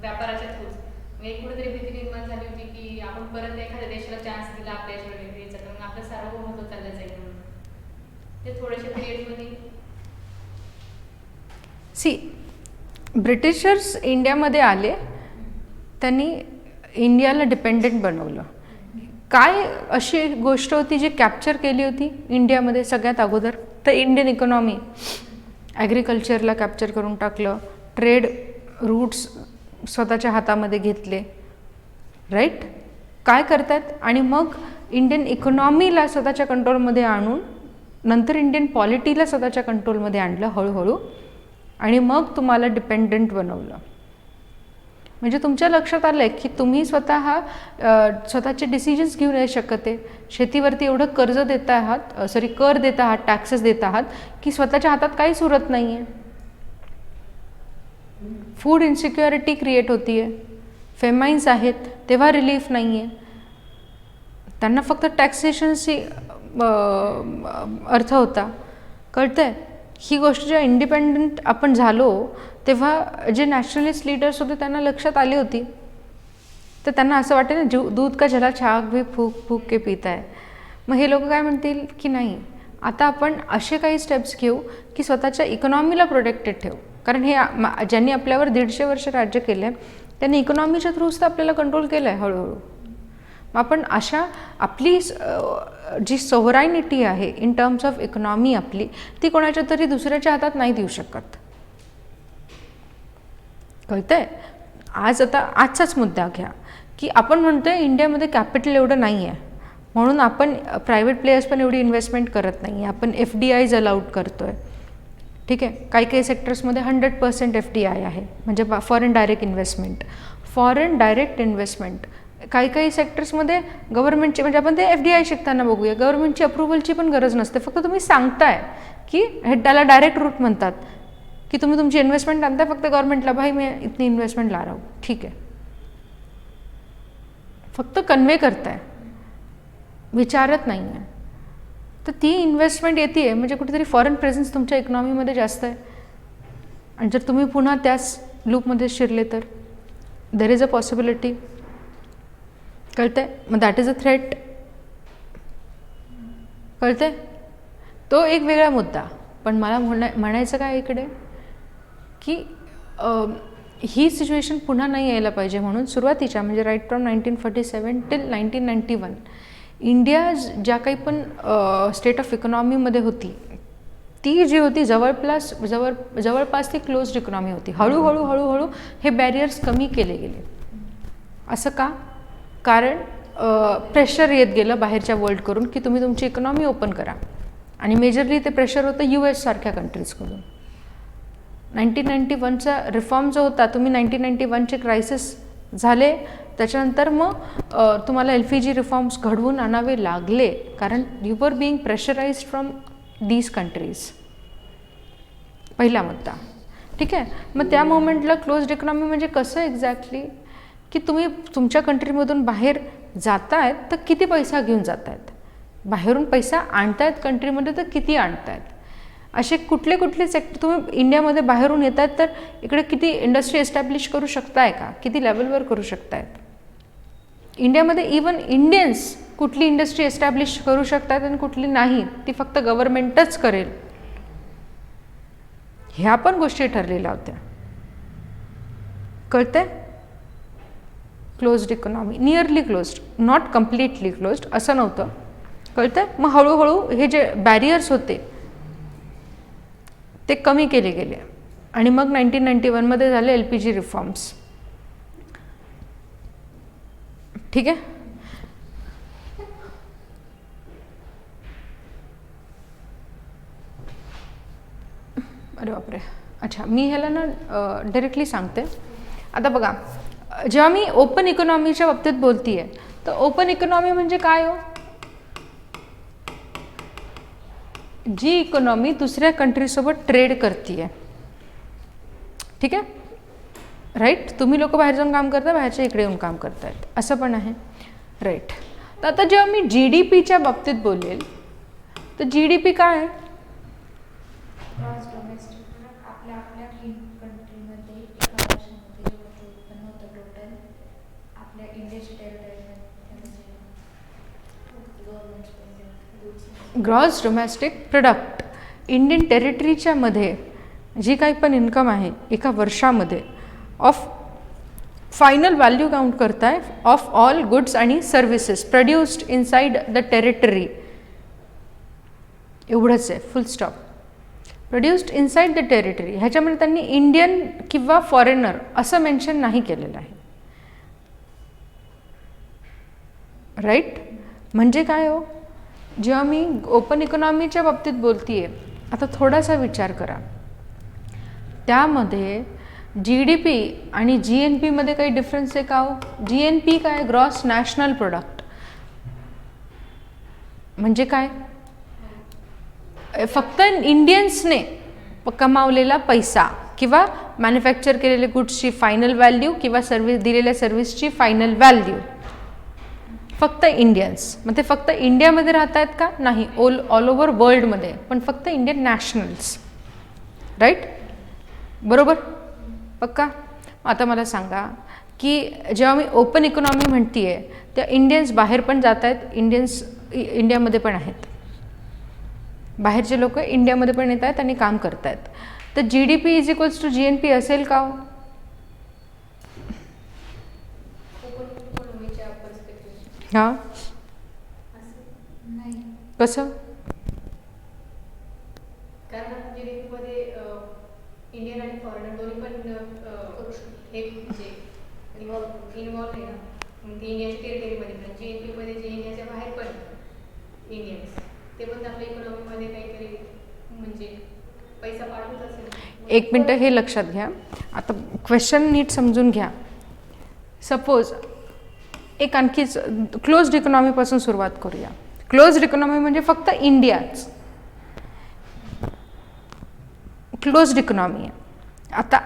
व्यापाराच्या थ्रूच म्हणजे कुठेतरी भीती निर्माण झाली होती की आपण परत एखाद्या देशाला चान्स दिला आपल्या याच्यावर तर मग आपलं सार्वभौमत्व चाललं जाईल म्हणून ते थोड्याशा पिरियडमध्ये ब्रिटिशर्स इंडियामध्ये आले, त्यांनी इंडियाला डिपेंडेंट बनवलं. काय अशी गोष्ट होती जी कॅप्चर केली होती इंडियामध्ये सगळ्यात अगोदर? तर इंडियन इकॉनॉमी. ॲग्रिकल्चरला कॅप्चर करून टाकलं, ट्रेड रूट्स स्वतःच्या हातामध्ये घेतले, राईट? काय करतात आणि मग इंडियन इकॉनॉमीला स्वतःच्या कंट्रोलमध्ये आणून नंतर इंडियन पॉलिटीला स्वतःच्या कंट्रोलमध्ये आणलं हळूहळू आणि मग तुम्हाला डिपेंडंट बनवलं. म्हणजे तुमच्या लक्षात आलं आहे की तुम्ही स्वतःचे डिसिजन्स घेऊ नाही शकत आहे. शेतीवरती एवढं कर्ज देत आहात, कर देत आहात, टॅक्सेस देत आहात की स्वतःच्या हातात काहीच उरत नाही आहे. फूड इन्सिक्युरिटी क्रिएट होती आहे, फेमाईन्स आहेत तेव्हा रिलीफ नाही आहे. त्यांना फक्त टॅक्सेशनशी अर्थ होता. कळतंय? ही गोष्ट जेव्हा इंडिपेंडंट आपण झालो तेव्हा जे नॅशनलिस्ट लीडर्स होते त्यांना लक्षात आली होती. तर त्यांना असं वाटतं ना, दूध का जला छाक भी फूक फूक के पिता है. मग हे लोक काय म्हणतील की नाही, आता आपण असे काही स्टेप्स घेऊ की स्वतःच्या इकॉनॉमीला प्रोटेक्टेड ठेवू. कारण हे ज्यांनी आपल्यावर 150 वर्ष राज्य केलं आहे त्यांनी इकॉनॉमीच्या थ्रूच तर आपल्याला कंट्रोल केलं आहे हळूहळू. मग आपण अशा आपली जी सोव्हरायनिटी आहे इन टर्म्स ऑफ इकॉनॉमी आपली, ती कोणाच्या तरी दुसऱ्याच्या हातात नाही देऊ शकत. कळतंय? आता आजचाच मुद्दा घ्या की आपण म्हणतोय इंडियामध्ये कॅपिटल एवढं नाही आहे म्हणून आपण प्रायव्हेट प्लेयर्स पण एवढी इन्व्हेस्टमेंट करत नाही आहे. आपण FDIs अलाउड करतो आहे. ठीक आहे, काही काही सेक्टर्समध्ये 100% FDI आहे, म्हणजे फॉरेन डायरेक्ट इन्व्हेस्टमेंट. काही काही सेक्टर्समध्ये गव्हर्नमेंटची, म्हणजे आपण ते FDI शिकताना बघूया, गव्हर्नमेंटची अप्रुव्हलची पण गरज नसते. फक्त तुम्ही सांगताय की त्याला डायरेक्ट रूट म्हणतात की तुम्ही तुमची इन्व्हेस्टमेंट आणताय फक्त गव्हर्नमेंटला, भाई मी इतनी इन्व्हेस्टमेंट ला रहा हूं, ठीक आहे. फक्त कन्वे करताय, विचारत नाही आहे. तर ती इन्व्हेस्टमेंट येते म्हणजे कुठेतरी फॉरेन प्रेझेन्स तुमच्या इकॉनॉमीमध्ये जास्त आहे. आणि जर तुम्ही पुन्हा त्याच लूपमध्ये शिरले तर देर इज अ पॉसिबिलिटी. कळतंय? मग दॅट इज अ थ्रेट. कळतंय? तो एक वेगळा मुद्दा. पण मला म्हणायचं काय इकडे की ही सिच्युएशन पुन्हा नाही यायला पाहिजे म्हणून सुरुवातीच्या म्हणजे राईट फ्रॉम 1947 टिल 1991 इंडिया ज्या काही पण स्टेट ऑफ इकॉनॉमीमध्ये होती ती जी होती जवळपास ती क्लोज्ड इकॉनॉमी होती. हळूहळू हे बॅरियर्स कमी केले गेले. असं का? कारण प्रेशर येत गेलं बाहेरच्या वर्ल्ड करून की तुम्ही तुमची इकॉनॉमी ओपन करा. आणि मेजरली ते प्रेशर होतं US सारख्या कंट्रीजकडून. 1991चा रिफॉर्म जो होता, तुम्ही 1991चे क्रायसिस झाले त्याच्यानंतर मग तुम्हाला LPG रिफॉर्म्स घडवून आणावे लागले कारण you were being pressurized from these countries. पहिला मुद्दा. ठीक आहे. मग त्या मोमेंटला क्लोज्ड इकॉनॉमी म्हणजे कसं एक्झॅक्टली की तुम्ही तुमच्या कंट्रीमधून बाहेर जातायत तर किती पैसा घेऊन जातायत, बाहेरून पैसा आणतायत कंट्रीमध्ये तर किती आणतायत, असे कुठले सेक्टर तुम्ही इंडियामध्ये बाहेरून येत आहेत तर इकडे किती इंडस्ट्री एस्टॅब्लिश करू शकताय का, किती लेवलवर करू शकतायत. इंडियामध्ये इवन इंडियन्स कुठली इंडस्ट्री एस्टॅब्लिश करू शकतात आणि कुठली नाही ती फक्त गव्हर्नमेंटच करेल, ह्या पण गोष्टी ठरलेल्या होत्या. कळतंय? Closed economy, nearly closed, not completely closed असं नव्हतं. कळतंय? मग हळूहळू हे जे बॅरियर्स होते ते कमी केले गेले आणि मग 1991मध्ये झाले LPG रिफॉर्म्स. ठीक आहे. अरे बापरे. अच्छा, मी ह्याला ना डायरेक्टली सांगते. आता बघा, जेव्हा मी ओपन इकॉनॉमीच्या बाबतीत बोलते आहे, तर ओपन इकॉनॉमी म्हणजे काय हो? जी इकॉनॉमी दुसऱ्या कंट्रीसोबत ट्रेड करते आहे. ठीक आहे, राईट. तुम्ही लोक बाहेर जाऊन काम करता, बाहेरच्या इकडे येऊन काम करतायत, असं पण आहे, राईट. तर आता जेव्हा मी GDPच्या बाबतीत बोलेल, तर GDP काय आहे? Gross domestic product. आपल्या आपल्या कंट्रीमध्ये एका वर्षामध्ये जेवढं ते उत्पन्न होतं टोटल आपल्या इंडियाच्या टेरिटरीमध्ये government spending. Gross domestic product Indian टेरिटरीच्या मध्ये जी काही पण इन्कम आहे एका वर्षामध्ये ऑफ फायनल व्हॅल्यू काउंट करताय ऑफ ऑल गुड्स आणि services produced inside the territory. एवढंच आहे, full stop. Produced inside the territory. ह्याच्यामध्ये त्यांनी इंडियन किंवा फॉरेनर असं मेन्शन नाही केलेलं आहे, राईट. म्हणजे काय हो, जेव्हा मी ओपन इकॉनॉमीच्या बाबतीत बोलते आहे, आता थोडासा विचार करा, त्यामध्ये GDP आणि GNP मध्ये काही डिफरन्स आहे का हो? GNP काय? Gross national product. म्हणजे काय? फक्त इंडियन्सने कमावलेला पैसा किंवा मॅन्युफॅक्चर केलेले गुड्सची फायनल व्हॅल्यू किंवा दिलेल्या सर्व्हिसची फायनल व्हॅल्यू फक्त इंडियन्स. मग ते फक्त इंडियामध्ये राहत आहेत का? नाही, ऑल ओव्हर वर्ल्डमध्ये, पण फक्त इंडियन नॅशनल्स, राईट. बरोबर, पक्का. आता मला सांगा की जेव्हा मी ओपन इकॉनॉमी म्हणते आहे, त्या इंडियन्स बाहेर पण जात आहेत, इंडियन्स इंडियामध्ये पण आहेत, बाहेरचे लोक इंडियामध्ये पण येत आहेत आणि काम करत आहेत. तर GDP is equals to GNP असेल का हो? हां, नाही. कसं? कारण GDP मध्ये इंडियन आणि फॉरेनर दोन्ही पण हे म्हणजे इन्व्हॉल्व आहे ना. ते इंडियाच्या टेरिटरीमध्ये पण GNP मध्ये जे इंडियाच्या बाहेर पण इंडियन्स ते पण आपल्या इकॉनॉमीमध्ये काहीतरी म्हणजे पैसा पाठवत असेल. एक मिनटं, हे लक्षात घ्या. आता क्वेश्चन नीट समजून घ्या. सपोज एक आणखीच क्लोज्ड इकॉनॉमीपासून सुरुवात करूया. क्लोज्ड इकॉनॉमी म्हणजे फक्त इंडियाच क्लोज्ड इकॉनॉमी आहे. आता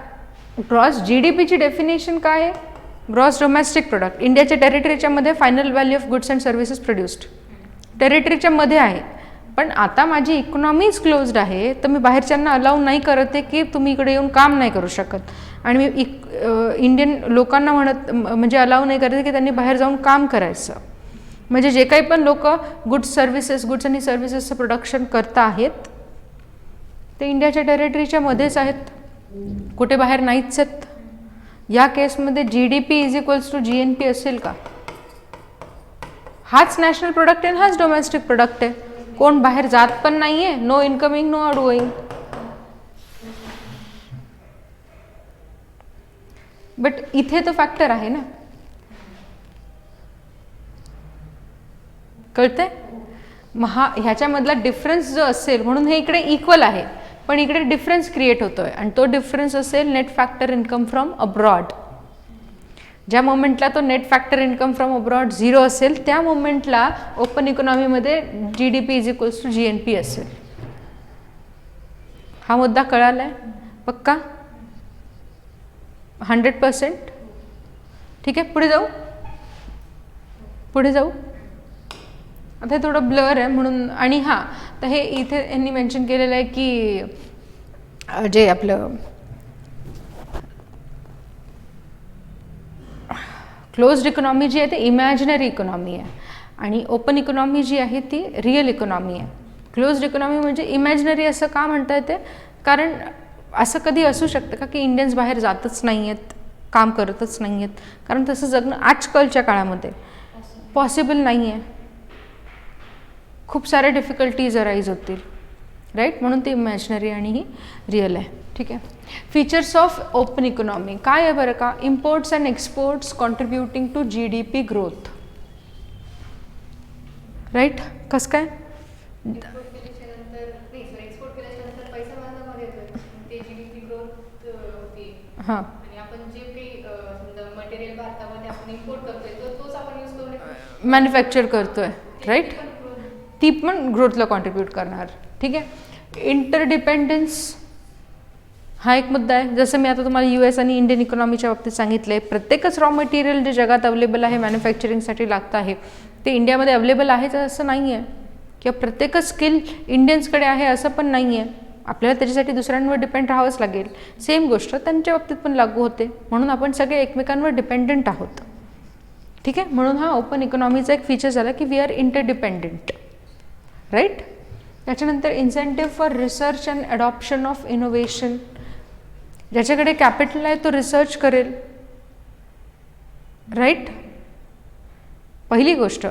ग्रॉस GDPची डेफिनेशन काय आहे? Gross domestic product. इंडियाच्या टेरिटरीच्या मध्ये final value of goods and services produced टेरिटरीच्या मध्ये आहे. पण आता माझी इकॉनॉमीज क्लोज्ड आहे, तर मी बाहेरच्यांना अलाउ नाही करत आहे की तुम्ही इकडे येऊन काम नाही करू शकत. आणि मी इंडियन लोकांना म्हणजे अलाउ नाही करते की त्यांनी बाहेर जाऊन काम करायचं. म्हणजे जे काही पण लोक गुड्स आणि सर्व्हिसेसचं प्रोडक्शन करता आहेत ते इंडियाच्या टेरिटरीच्या मध्येच आहेत, कुठे बाहेर नाहीच आहेत. या केसमध्ये GDP is equals to GNP असेल का? हाच नॅशनल प्रोडक्ट आहे, हाच डोमेस्टिक प्रोडक्ट आहे. कोण बाहेर जात पण नाही आहे, no incoming, no outgoing. But इथे तो फॅक्टर आहे ना, कळतंय? मग ह्याच्यामधला डिफरन्स जो असेल, म्हणून हे इकडे इक्वल आहे, पण इकडे डिफरन्स क्रिएट होतोय आणि तो डिफरन्स असेल net factor income from abroad. ज्या मोमेंटला तो net factor income from abroad 0 असेल, त्या मोमेंटला ओपन इकॉनॉमीमध्ये GDP is equals to GNP असेल. हा मुद्दा कळाला आहे? पक्का? 100%? ठीक आहे, पुढे जाऊ. आता हे थोडं ब्लर आहे म्हणून. आणि हां, तर हे इथे यांनी मेन्शन केलेलं आहे की जे आपलं क्लोज्ड इकॉनॉमी जी आहे ती इमॅजिनरी इकॉनॉमी आहे आणि ओपन इकॉनॉमी जी आहे ती रिअल इकॉनॉमी आहे. क्लोज्ड इकॉनॉमी म्हणजे इमॅजिनरी असं का म्हणता येते? कारण असं कधी असू शकतं का की इंडियन्स बाहेर जातच नाही आहेत, काम करतच नाही आहेत? कारण तसं जगणं आजकालच्या काळामध्ये पॉसिबल नाही आहे. खूप साऱ्या डिफिकल्टीज अराईज होतील, राईट. म्हणून ती इमॅजिनरी आणि ही रिअल आहे. ठीक आहे. फीचर्स ऑफ ओपन इकॉनॉमी काय आहे बरं का? Imports and exports contributing to GDP growth, right. कसं काय? एक्सपोर्ट केल्याच्यानंतर पैसा भारतामध्ये येतोय. ते GDP ग्रोथ होती हां आणि आपण जे काही समजा मटेरियल भारतामध्ये आपण इम्पोर्ट करतोय तोच आपण यूज करून मॅन्युफॅक्चर करतो आहे राईट, पण growth ती पण ग्रोथला कॉन्ट्रीब्यूट करणार. ठीक आहे. इंटरडिपेंडन्स हा एक मुद्दा आहे. जसं मी आता तुम्हाला US आणि इंडियन इकॉनॉमीच्या बाबतीत सांगितलं आहे, प्रत्येकच रॉ मटेरियल जे जगात अवेलेबल आहे मॅन्युफॅक्चरिंगसाठी लागतं आहे ते इंडियामध्ये अवेलेबल आहेच असं नाही आहे, किंवा प्रत्येकच स्किल इंडियन्सकडे आहे असं पण नाही आहे. आपल्याला त्याच्यासाठी दुसऱ्यांवर डिपेंड राहावंच लागेल. सेम गोष्ट त्यांच्या बाबतीत पण लागू होते, म्हणून आपण सगळे एकमेकांवर डिपेंडंट आहोत. ठीक आहे. म्हणून हा ओपन इकॉनॉमीचा एक फीचर झाला की वी आर इंटरडिपेंडंट राईट. त्याच्यानंतर incentive for research and adoption of innovation. ज्याच्याकडे कॅपिटल आहे तो रिसर्च करेल राईट. पहिली गोष्ट,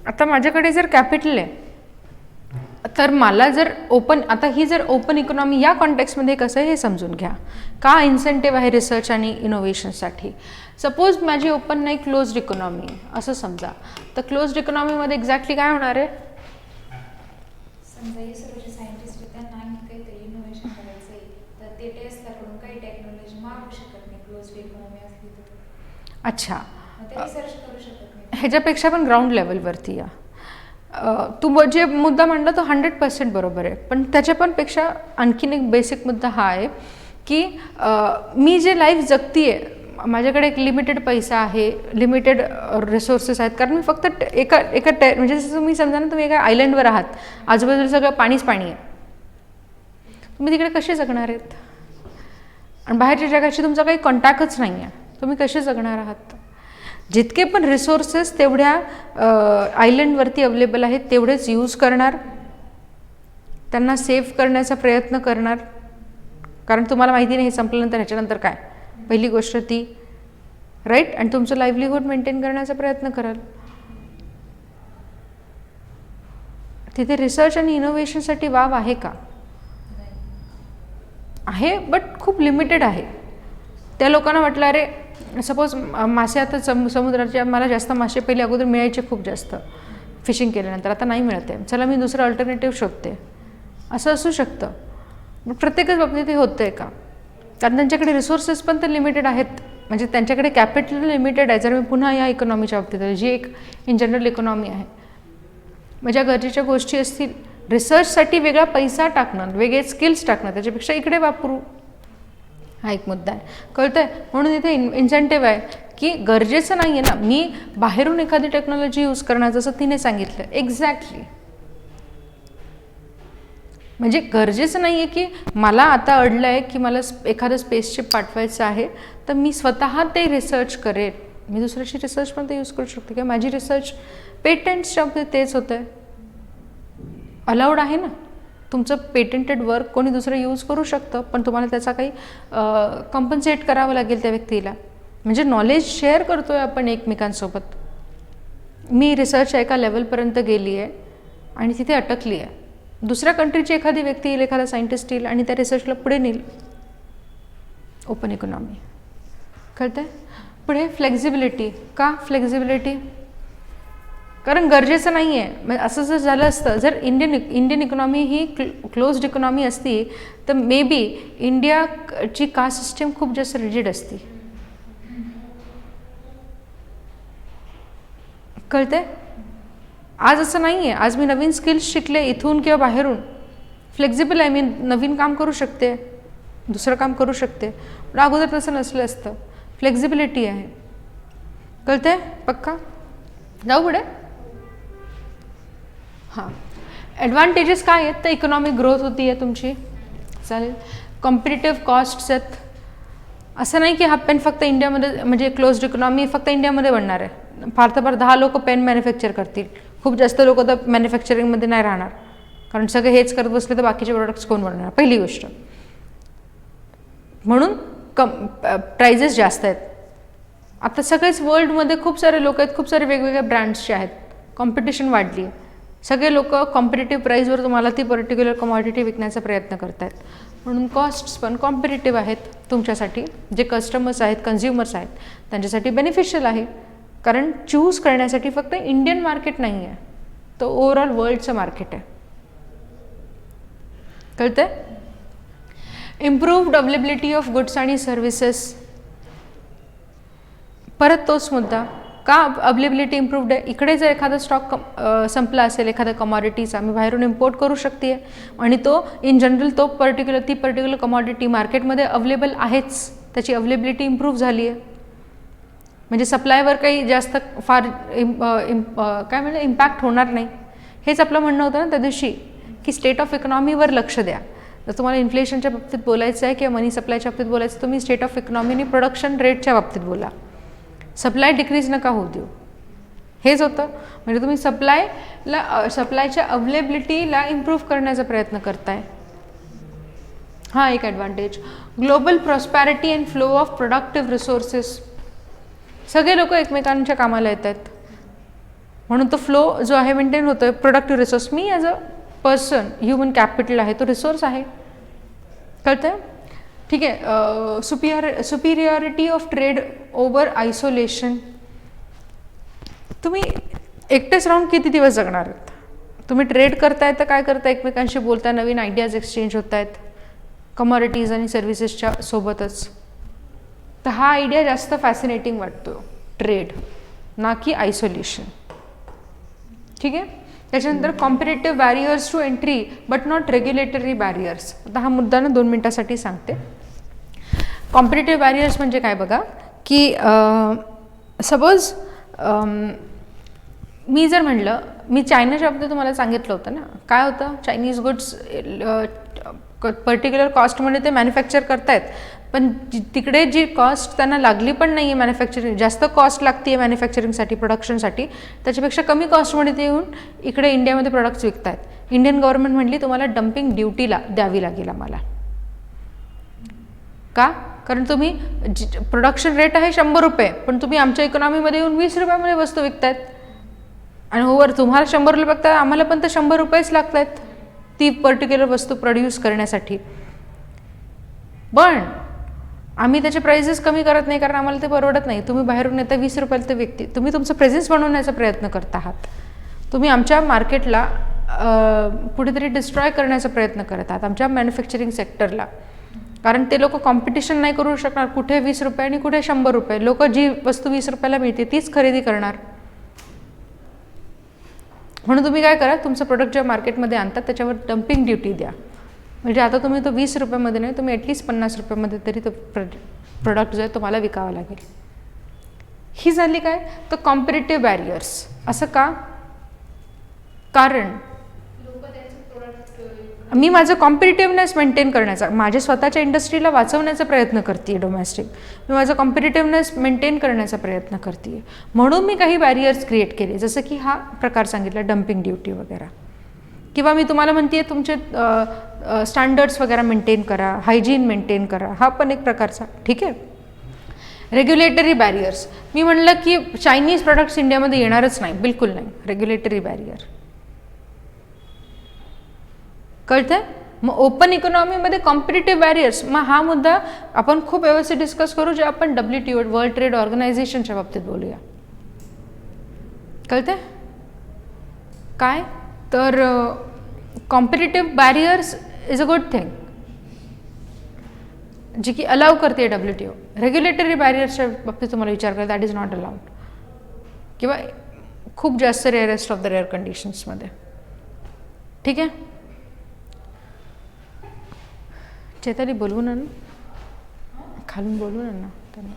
आता माझ्याकडे जर कॅपिटल आहे तर मला जर आता ही जर ओपन इकॉनॉमी या कॉन्टेक्स्टमध्ये कसं आहे हे समजून घ्या. का इन्सेंटिव्ह आहे रिसर्च आणि इनोव्हेशनसाठी. सपोज माझी ओपन नाही क्लोज्ड इकॉनॉमी आहे असं समजा, तर क्लोज्ड इकॉनॉमीमध्ये एक्झॅक्टली काय होणार आहे. समजा इस्रोचे सायंटिस्ट त्यांना आणखी काहीतरी इनोव्हेशन करायचं आहे तर ते टेस्लाकडून काही टेक्नॉलॉजी मागू शकत नाही क्लोज्ड इकॉनॉमी असली तर. अच्छा, मग ते रिसर्च करू शकत नाही. ह्याच्यापेक्षा पण ग्राउंड लेवलवरती या. तू जे मुद्दा मांडला तो 100% बरोबर आहे, पण त्याच्या पण पेक्षा आणखीन एक बेसिक मुद्दा हा आहे की मी जे लाईफ जगती आहे माझ्याकडे एक लिमिटेड पैसा आहे, लिमिटेड रिसोर्सेस आहेत. कारण मी फक्त म्हणजे जसं तुम्ही समजा ना, तुम्ही एका आयलंडवर आहात, आजूबाजूला सगळं पाणीच पाणी आहे, तुम्ही तिकडे कसे जगणार आहेत. आणि बाहेरच्या जगाशी तुमचा काही कॉन्टॅक्टच नाही आहे, तुम्ही कसे जगणार आहात. जितके पण रिसोर्सेस तेवढ्या आयलंडवरती अवेलेबल आहेत तेवढेच यूज करणार, त्यांना सेव्ह करण्याचा प्रयत्न करणार. कारण तुम्हाला माहिती नाही हे संपल्यानंतर ह्याच्यानंतर काय, पहिली गोष्ट ती राईट. आणि तुमचं लाईव्हलीहूड मेंटेन करण्याचा प्रयत्न कराल. तिथे रिसर्च आणि इनोव्हेशनसाठी वाव आहे का. आहे, बट खूप लिमिटेड आहे. त्या लोकांना वाटलं अरे सपोज मासे आता समुद्राच्या मला जास्त मासे पहिले अगोदर मिळायचे खूप जास्त फिशिंग केल्यानंतर, आता नाही मिळत आहे, चला मी दुसरं अल्टरनेटिव्ह शोधते, असं असू शकतं. प्रत्येकच बाबतीत हे होतं आहे का. कारण त्यांच्याकडे रिसोर्सेस पण तर लिमिटेड आहेत, म्हणजे त्यांच्याकडे कॅपिटल लिमिटेड आहे. जर मी पुन्हा या इकॉनॉमीच्या बाबतीत आहे जी एक इन जनरल इकॉनॉमी आहे, माझ्या गरजेच्या गोष्टी असतील, रिसर्चसाठी वेगळा पैसा टाकणं, वेगळे स्किल्स टाकणं, त्याच्यापेक्षा इकडे वापरू, हा एक मुद्दा आहे. कळतं आहे. म्हणून इथे इन्सेंटिव्ह आहे की गरजेचं नाही आहे ना मी बाहेरून एखादी टेक्नॉलॉजी यूज करणार, जसं तिने सांगितलं एक्झॅक्टली. म्हणजे गरजेचं नाही आहे की मला आता अडलं आहे की मला एखादं स्पेसशिप पाठवायचं आहे तर मी स्वतः ते रिसर्च करेन. मी दुसऱ्याची रिसर्च पण ते यूज करू शकते किंवा माझी रिसर्च पेटंट्सच्या बाबतीत तेच होतं आहे, अलाउड आहे ना. तुमचं पेटंटेड वर्क कोणी दुसरं यूज करू शकतं, पण तुम्हाला त्याचा काही कम्पन्सेट करावं लागेल त्या व्यक्तीला. म्हणजे नॉलेज शेअर करतो आहे आपण एकमेकांसोबत. मी रिसर्च एका लेवलपर्यंत गेली आहे आणि तिथे अटकली आहे, दुसऱ्या कंट्रीची एखादी व्यक्ती येईल, एखादा सायंटिस्ट येईल आणि त्या रिसर्चला पुढे नेईल. Open economy. कळतं आहे. पुढे फ्लेक्झिबिलिटी. का फ्लेक्झिबिलिटी. कारण गरजेचं नाही आहे. असं जर झालं असतं, जर इंडियन इकॉनॉमी ही क्लोज्ड इकॉनॉमी असती तर मे बी इंडियाची कास्ट सिस्टीम खूप जास्त रिजिड असती. कळते. आज असं नाही आहे. आज मी नवीन स्किल्स शिकले इथून किंवा बाहेरून, फ्लेक्झिबल आहे, मी नवीन काम करू शकते, दुसरं काम करू शकते. पण अगोदर तसं नसलं असतं. फ्लेक्झिबिलिटी आहे. कळते. पक्का. जाऊ पुढे. हां, ॲडव्हान्टेजेस काय आहेत. तर इकॉनॉमिक ग्रोथ होती आहे तुमची, चालेल. कॉम्पिटिटिव्ह कॉस्ट्स आहेत. असं नाही की हा पेन फक्त इंडियामध्ये, म्हणजे क्लोज्ड इकॉनॉमी फक्त इंडियामध्ये बनणार आहे. फार तर फार 10 लोक पेन मॅन्युफॅक्चर करतील, खूप जास्त लोक तर मॅन्युफॅक्चरिंगमध्ये नाही राहणार, कारण सगळे हेच करत बसले तर बाकीचे प्रोडक्ट्स कोण बनवणार, पहिली गोष्ट. म्हणून प्राइजेस जास्त आहेत. आता सगळेच वर्ल्डमध्ये खूप सारे लोक आहेत, खूप सारे वेगवेगळ्या ब्रँड्सचे आहेत, कॉम्पिटिशन वाढली आहे. सगळे लोक कॉम्पिटिटिव्ह प्राईजवर तुम्हाला ती पर्टिक्युलर कमॉडिटी विकण्याचा प्रयत्न करत आहेत. म्हणून कॉस्ट्स पण कॉम्पिटिटिव्ह आहेत तुमच्यासाठी. जे कस्टमर्स आहेत, कन्झ्युमर्स आहेत, त्यांच्यासाठी बेनिफिशियल आहे. कारण चूज करण्यासाठी फक्त इंडियन मार्केट नाही आहे, तो ओव्हरऑल वर्ल्डचं मार्केट आहे. कळतं आहे. इम्प्रूव्ड अवेलेबिलिटी ऑफ गुड्स आणि सर्व्हिसेस, परत तोच मुद्दा, का अवेलेबिलिटी इम्प्रूव्ड आहे? इकडे जर एखादा स्टॉक संपला असेल, एखादा कमॉडिटीचा, मी बाहेरून इम्पोर्ट करू शकते आणि तो इन जनरल ती पर्टिक्युलर कमॉडिटी मार्केटमध्ये अवेलेबल आहेच, त्याची अवेलेबिलिटी इम्प्रूव्ह झाली आहे, म्हणजे सप्लायवर काही जास्त फार काय म्हणलं इम्पॅक्ट होणार नाही. हेच आपलं म्हणणं होतं ना त्या दिवशी, की स्टेट ऑफ इकॉनॉमीवर लक्ष द्या. जर तुम्हाला इन्फ्लेशनच्या बाबतीत बोलायचं आहे किंवा मनी सप्लायच्या बाबतीत बोलायचं, तुम्ही स्टेट ऑफ इकॉनॉमी आणि प्रोडक्शन रेटच्या बाबतीत बोला. सप्लाय डिक्रीज नका होऊ देऊ, हेच होतं. म्हणजे तुम्ही सप्लायच्या अवेलेबिलिटीला इम्प्रूव्ह करण्याचा प्रयत्न करताय. हा एक advantage. Global prosperity and flow of productive resources, सगळे लोक एकमेकांच्या कामाला येत आहेत म्हणून तो फ्लो जो आहे मेंटेन होतो आहे. Productive resource, me as a person human capital आहे, तो रिसोर्स आहे, कळतं आहे? ठीक आहे. Superiority of trade over isolation, तुम्ही एकटेच राहून किती दिवस जगणार आहेत? तुम्ही ट्रेड करताय तर काय करताय, एकमेकांशी बोलताय, नवीन आयडियाज एक्सचेंज होत आहेत कमॉडिटीज आणि सर्व्हिसेसच्या सोबतच. तर हा आयडिया जास्त फॅसिनेटिंग वाटतो, ट्रेड, ना की आयसोलेशन. ठीक आहे. त्याच्यानंतर competitive barriers to entry but not regulatory barriers. आता हा मुद्दा ना 2 मिनिटासाठी सांगते. कॉम्पिटेटिव्ह बॅरियर्स म्हणजे काय बघा, की सपोज मी जर म्हणलं, मी चायनाच्या बाबतीत तुम्हाला सांगितलं होतं ना, काय होतं, चायनीज गुड्स पर्टिक्युलर कॉस्टमध्ये ते मॅन्युफॅक्चर करतायत, पण तिकडे जी कॉस्ट त्यांना लागली पण नाही आहे मॅन्युफॅक्चरिंग, जास्त कॉस्ट लागते आहे मॅन्युफॅक्चरिंगसाठी, प्रोडक्शनसाठी, त्याच्यापेक्षा कमी कॉस्टमध्ये ते येऊन इकडे इंडियामध्ये प्रोडक्ट्स विकत आहेत. इंडियन गव्हर्नमेंट म्हणली तुम्हाला डम्पिंग ड्युटीला द्यावी लागेल आम्हाला. का? कारण तुम्ही प्रोडक्शन रेट आहे 100 रुपये, पण तुम्ही आमच्या इकॉनॉमीमध्ये येऊन 20 रुपयामध्ये वस्तू विकतायत आणि ओव्हर तुम्हाला 100 रुपये बघता, आम्हाला पण तर 100 रुपयेच लागत आहेत ती पर्टिक्युलर वस्तू प्रोड्यूस करण्यासाठी. पण आम्ही त्याचे प्राइसेस कमी करत नाही, कारण आम्हाला ते परवडत नाही. तुम्ही बाहेरून येता 20 रुपयाला ते विकते, तुम्ही तुमचं प्रेझेन्स बनवण्याचा प्रयत्न करत आहात, तुम्ही आमच्या मार्केटला कुठेतरी डिस्ट्रॉय करण्याचा प्रयत्न करत आहात, आमच्या मॅन्युफॅक्चरिंग सेक्टरला. कारण ते लोक कॉम्पिटिशन नाही करू शकणार, कुठे 20 रुपये आणि कुठे 100 रुपये. लोक जी वस्तू 20 रुपयाला मिळते तीच खरेदी करणार. म्हणून तुम्ही काय करा, तुमचं प्रोडक्ट ज्या मार्केटमध्ये आणतात त्याच्यावर डम्पिंग ड्युटी द्या. म्हणजे आता तुम्ही तो 20 रुपयामध्ये नाही, तुम्ही ॲटलीस्ट 50 रुपयामध्ये तरी तो प्रोडक्ट जो आहे तुम्हाला विकावा लागेल. ही झाली काय तर कॉम्पिटेटिव्ह बॅरियर्स. असं का? कारण मी माझं कॉम्पिटेटिव्हनेस मेंटेन करण्याचा, माझ्या स्वतःच्या इंडस्ट्रीला वाचवण्याचा प्रयत्न करते डोमेस्टिक, मी माझं कॉम्पिटेटिव्हनेस मेंटेन करण्याचा प्रयत्न करते, म्हणून मी काही बॅरियर्स क्रिएट केले, जसं की हा प्रकार सांगितला डम्पिंग ड्युटी वगैरे. किंवा मी तुम्हाला म्हणते तुमचे स्टँडर्ड्स वगैरे मेंटेन करा, हायजीन मेंटेन करा, हा पण एक प्रकारचा. ठीक आहे. रेग्युलेटरी बॅरियर्स, मी म्हणलं की चायनीज प्रोडक्ट्स इंडियामध्ये येणारच नाही, बिलकुल नाही. रेग्युलेटरी बॅरियर, कळतंय? मग ओपन इकॉनॉमीमध्ये कॉम्पिटेटिव्ह बॅरियर्स, मग हा मुद्दा आपण खूप व्यवस्थित डिस्कस करू, जे आपण WTO वर्ल्ड ट्रेड ऑर्गनायझेशनच्या बाबतीत बोलूया. कळतंय काय? तर competitive barriers is a good thing, जी की अलाव करते WTO. रेग्युलेटरी बॅरियर्सच्या बाबतीत तुम्हाला विचार करा, दॅट इज नॉट अलाउड, किंवा खूप जास्त रेअरेस्ट ऑफ द रेअर कंडिशन्समध्ये. ठीक आहे. चैताली बोलवू ना, खालून बोलवू ना त्यांना.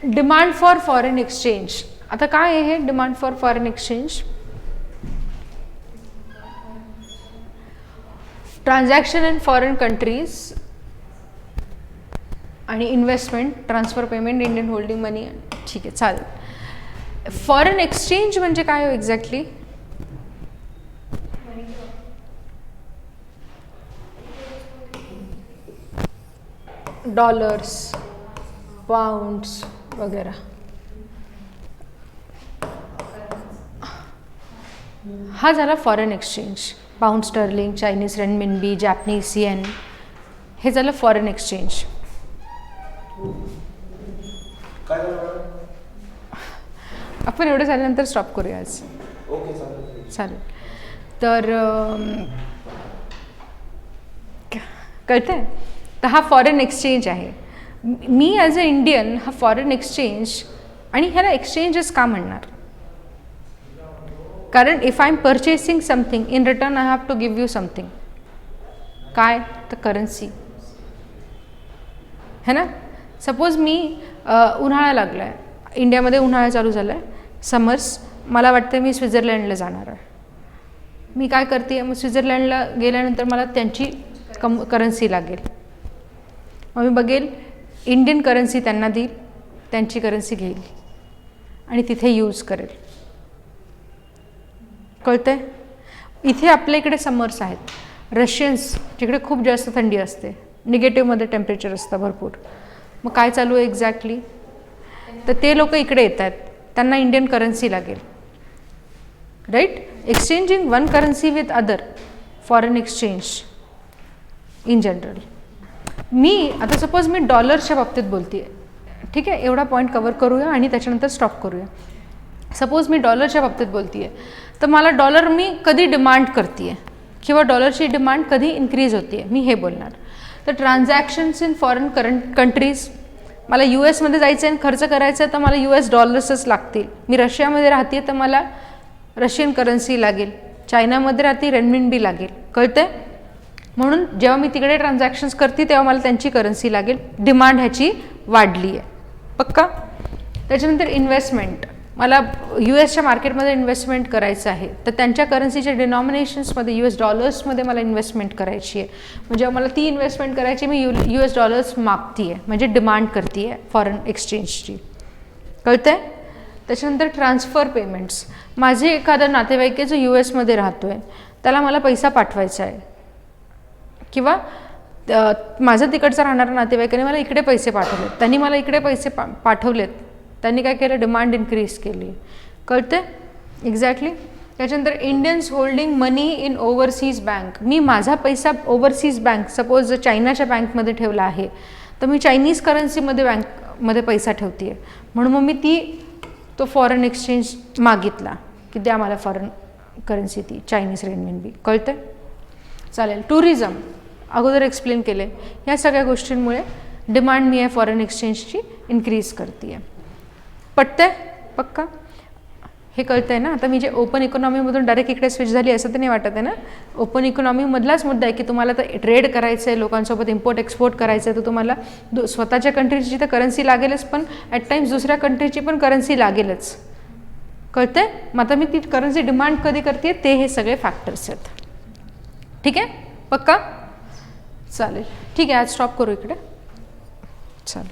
Demand for foreign exchange. आता काय आहे हे demand for foreign exchange? Transaction in foreign countries आणि investment, transfer payment, Indian holding money. ठीक आहे, चालेल. फॉरेन एक्सचेंज म्हणजे काय हो एक्झॅक्टली? डॉलर्स, पाउंड्स वगैरह. हा झाला foreign exchange. Pound sterling, Chinese renminbi, Japanese yen, हे झालं फॉरेन एक्सचेंज. आपण एवढं झाल्यानंतर स्टॉप करूया आज. ओके, चालेल. तर कळतंय? तर हा फॉरेन एक्सचेंज आहे. मी ॲज अ इंडियन हा फॉरेन एक्सचेंज, आणि ह्याला एक्सचेंजच का म्हणणार? कारण if I am purchasing something, in return I have to give you something. काय? तर करन्सी, है ना? सपोज मी उन्हाळा लागला आहे, इंडियामध्ये उन्हाळा चालू झाला आहे, समर्स, मला वाटतं मी स्वित्झर्लंडला जाणार आहे. मी काय करते, मग स्वित्झर्लंडला गेल्यानंतर मला त्यांची करन्सी लागेल. मग मी बघेल इंडियन करन्सी त्यांना देईल, त्यांची करन्सी घेईल आणि तिथे यूज करेल. कळतंय? इथे आपल्या इकडे समर्स आहेत, रशियन्स जिकडे खूप जास्त थंडी असते, निगेटिव्हमध्ये टेम्परेचर असतं भरपूर. मग काय चालू आहे एक्झॅक्टली? तर ते लोक इकडे येत आहेत, त्यांना इंडियन करन्सी लागेल, right? Exchanging one currency with other, foreign exchange in general. मी आता सपोज मी डॉलरच्या बाबतीत बोलते आहे, ठीक आहे? एवढा पॉईंट कवर करूया आणि त्याच्यानंतर स्टॉप करूया. सपोज मी डॉलरच्या बाबतीत बोलते आहे, तर मला डॉलर मी कधी डिमांड करते आहे किंवा डॉलरची डिमांड कधी इन्क्रीज होते आहे, मी हे बोलणार. तर ट्रान्झॅक्शन्स इन फॉरेन कंट्रीज, मला US मध्ये जायचं आहे आणि खर्च करायचं आहे तर मला US डॉलर्सच लागतील. मी रशियामध्ये राहते तर मला रशियन करन्सी लागेल, चायनामध्ये राहते रेनमिनबी लागेल. कळतंय? म्हणून जेव्हा मी तिकडे ट्रान्झॅक्शन्स करते तेव्हा मला त्यांची करन्सी लागेल. डिमांड ह्याची वाढली आहे. पक्का? त्याच्यानंतर इन्व्हेस्टमेंट, मला US च्या मार्केटमध्ये इन्व्हेस्टमेंट करायचं आहे तर त्यांच्या करन्सीच्या डिनॉमिनेशन्समध्ये US डॉलर्समध्ये मला इन्व्हेस्टमेंट करायची आहे. म्हणजे मला ती इन्व्हेस्टमेंट करायची, मी US डॉलर्स मागती आहे, म्हणजे डिमांड करते आहे फॉरेन एक्सचेंजची. कळतंय? त्याच्यानंतर ट्रान्सफर पेमेंट्स, माझे एखादा नातेवाईक जो US मध्ये राहतो आहे त्याला मला पैसा पाठवायचा आहे, किंवा माझं तिकडचा राहणारा नातेवाईकाने मला इकडे पैसे पाठवलेत, त्यांनी मला इकडे पैसे पाठवलेत, त्यांनी काय केलं, डिमांड इन्क्रीज केली. कळते? एक्झॅक्टली. त्याच्यानंतर Indians holding money in overseas bank, मी माझा पैसा ओव्हरसीज बँक, सपोज जर चायनाच्या बँकमध्ये ठेवला आहे तर मी चायनीज करन्सीमध्ये बँकमध्ये पैसा ठेवते आहे, म्हणून मग मी तो फॉरेन एक्सचेंज मागितला की द्या मला फॉरेन करन्सी, ती चायनीज रेनमिनबी. कळते? चालेल. टुरिझम अगोदर एक्सप्लेन केले. ह्या सगळ्या गोष्टींमुळे डिमांड मी आहे फॉरेन एक्सचेंजची इन्क्रीज करते आहे. पटतंय? पक्का? हे कळतं आहे ना? आता मी जे ओपन इकॉनॉमीमधून डायरेक्ट इकडे स्विच झाली असं तर नाही वाटत आहे ना? ओपन इकॉनॉमीमधलाच मुद्दा आहे की तुम्हाला तर ट्रेड करायचं आहे, लोकांसोबत इम्पोर्ट एक्सपोर्ट करायचं आहे, तर तुम्हाला स्वतःच्या कंट्रीची तर करन्सी लागेलच, पण ॲट टाइम्स दुसऱ्या कंट्रीची पण करन्सी लागेलच. कळतंय? मग आता मी ती करन्सी डिमांड कधी करते ते हे सगळे फॅक्टर्स आहेत. ठीक आहे? पक्का? चालेल. ठीक आहे, आज स्टॉप करू इकडे. चालेल.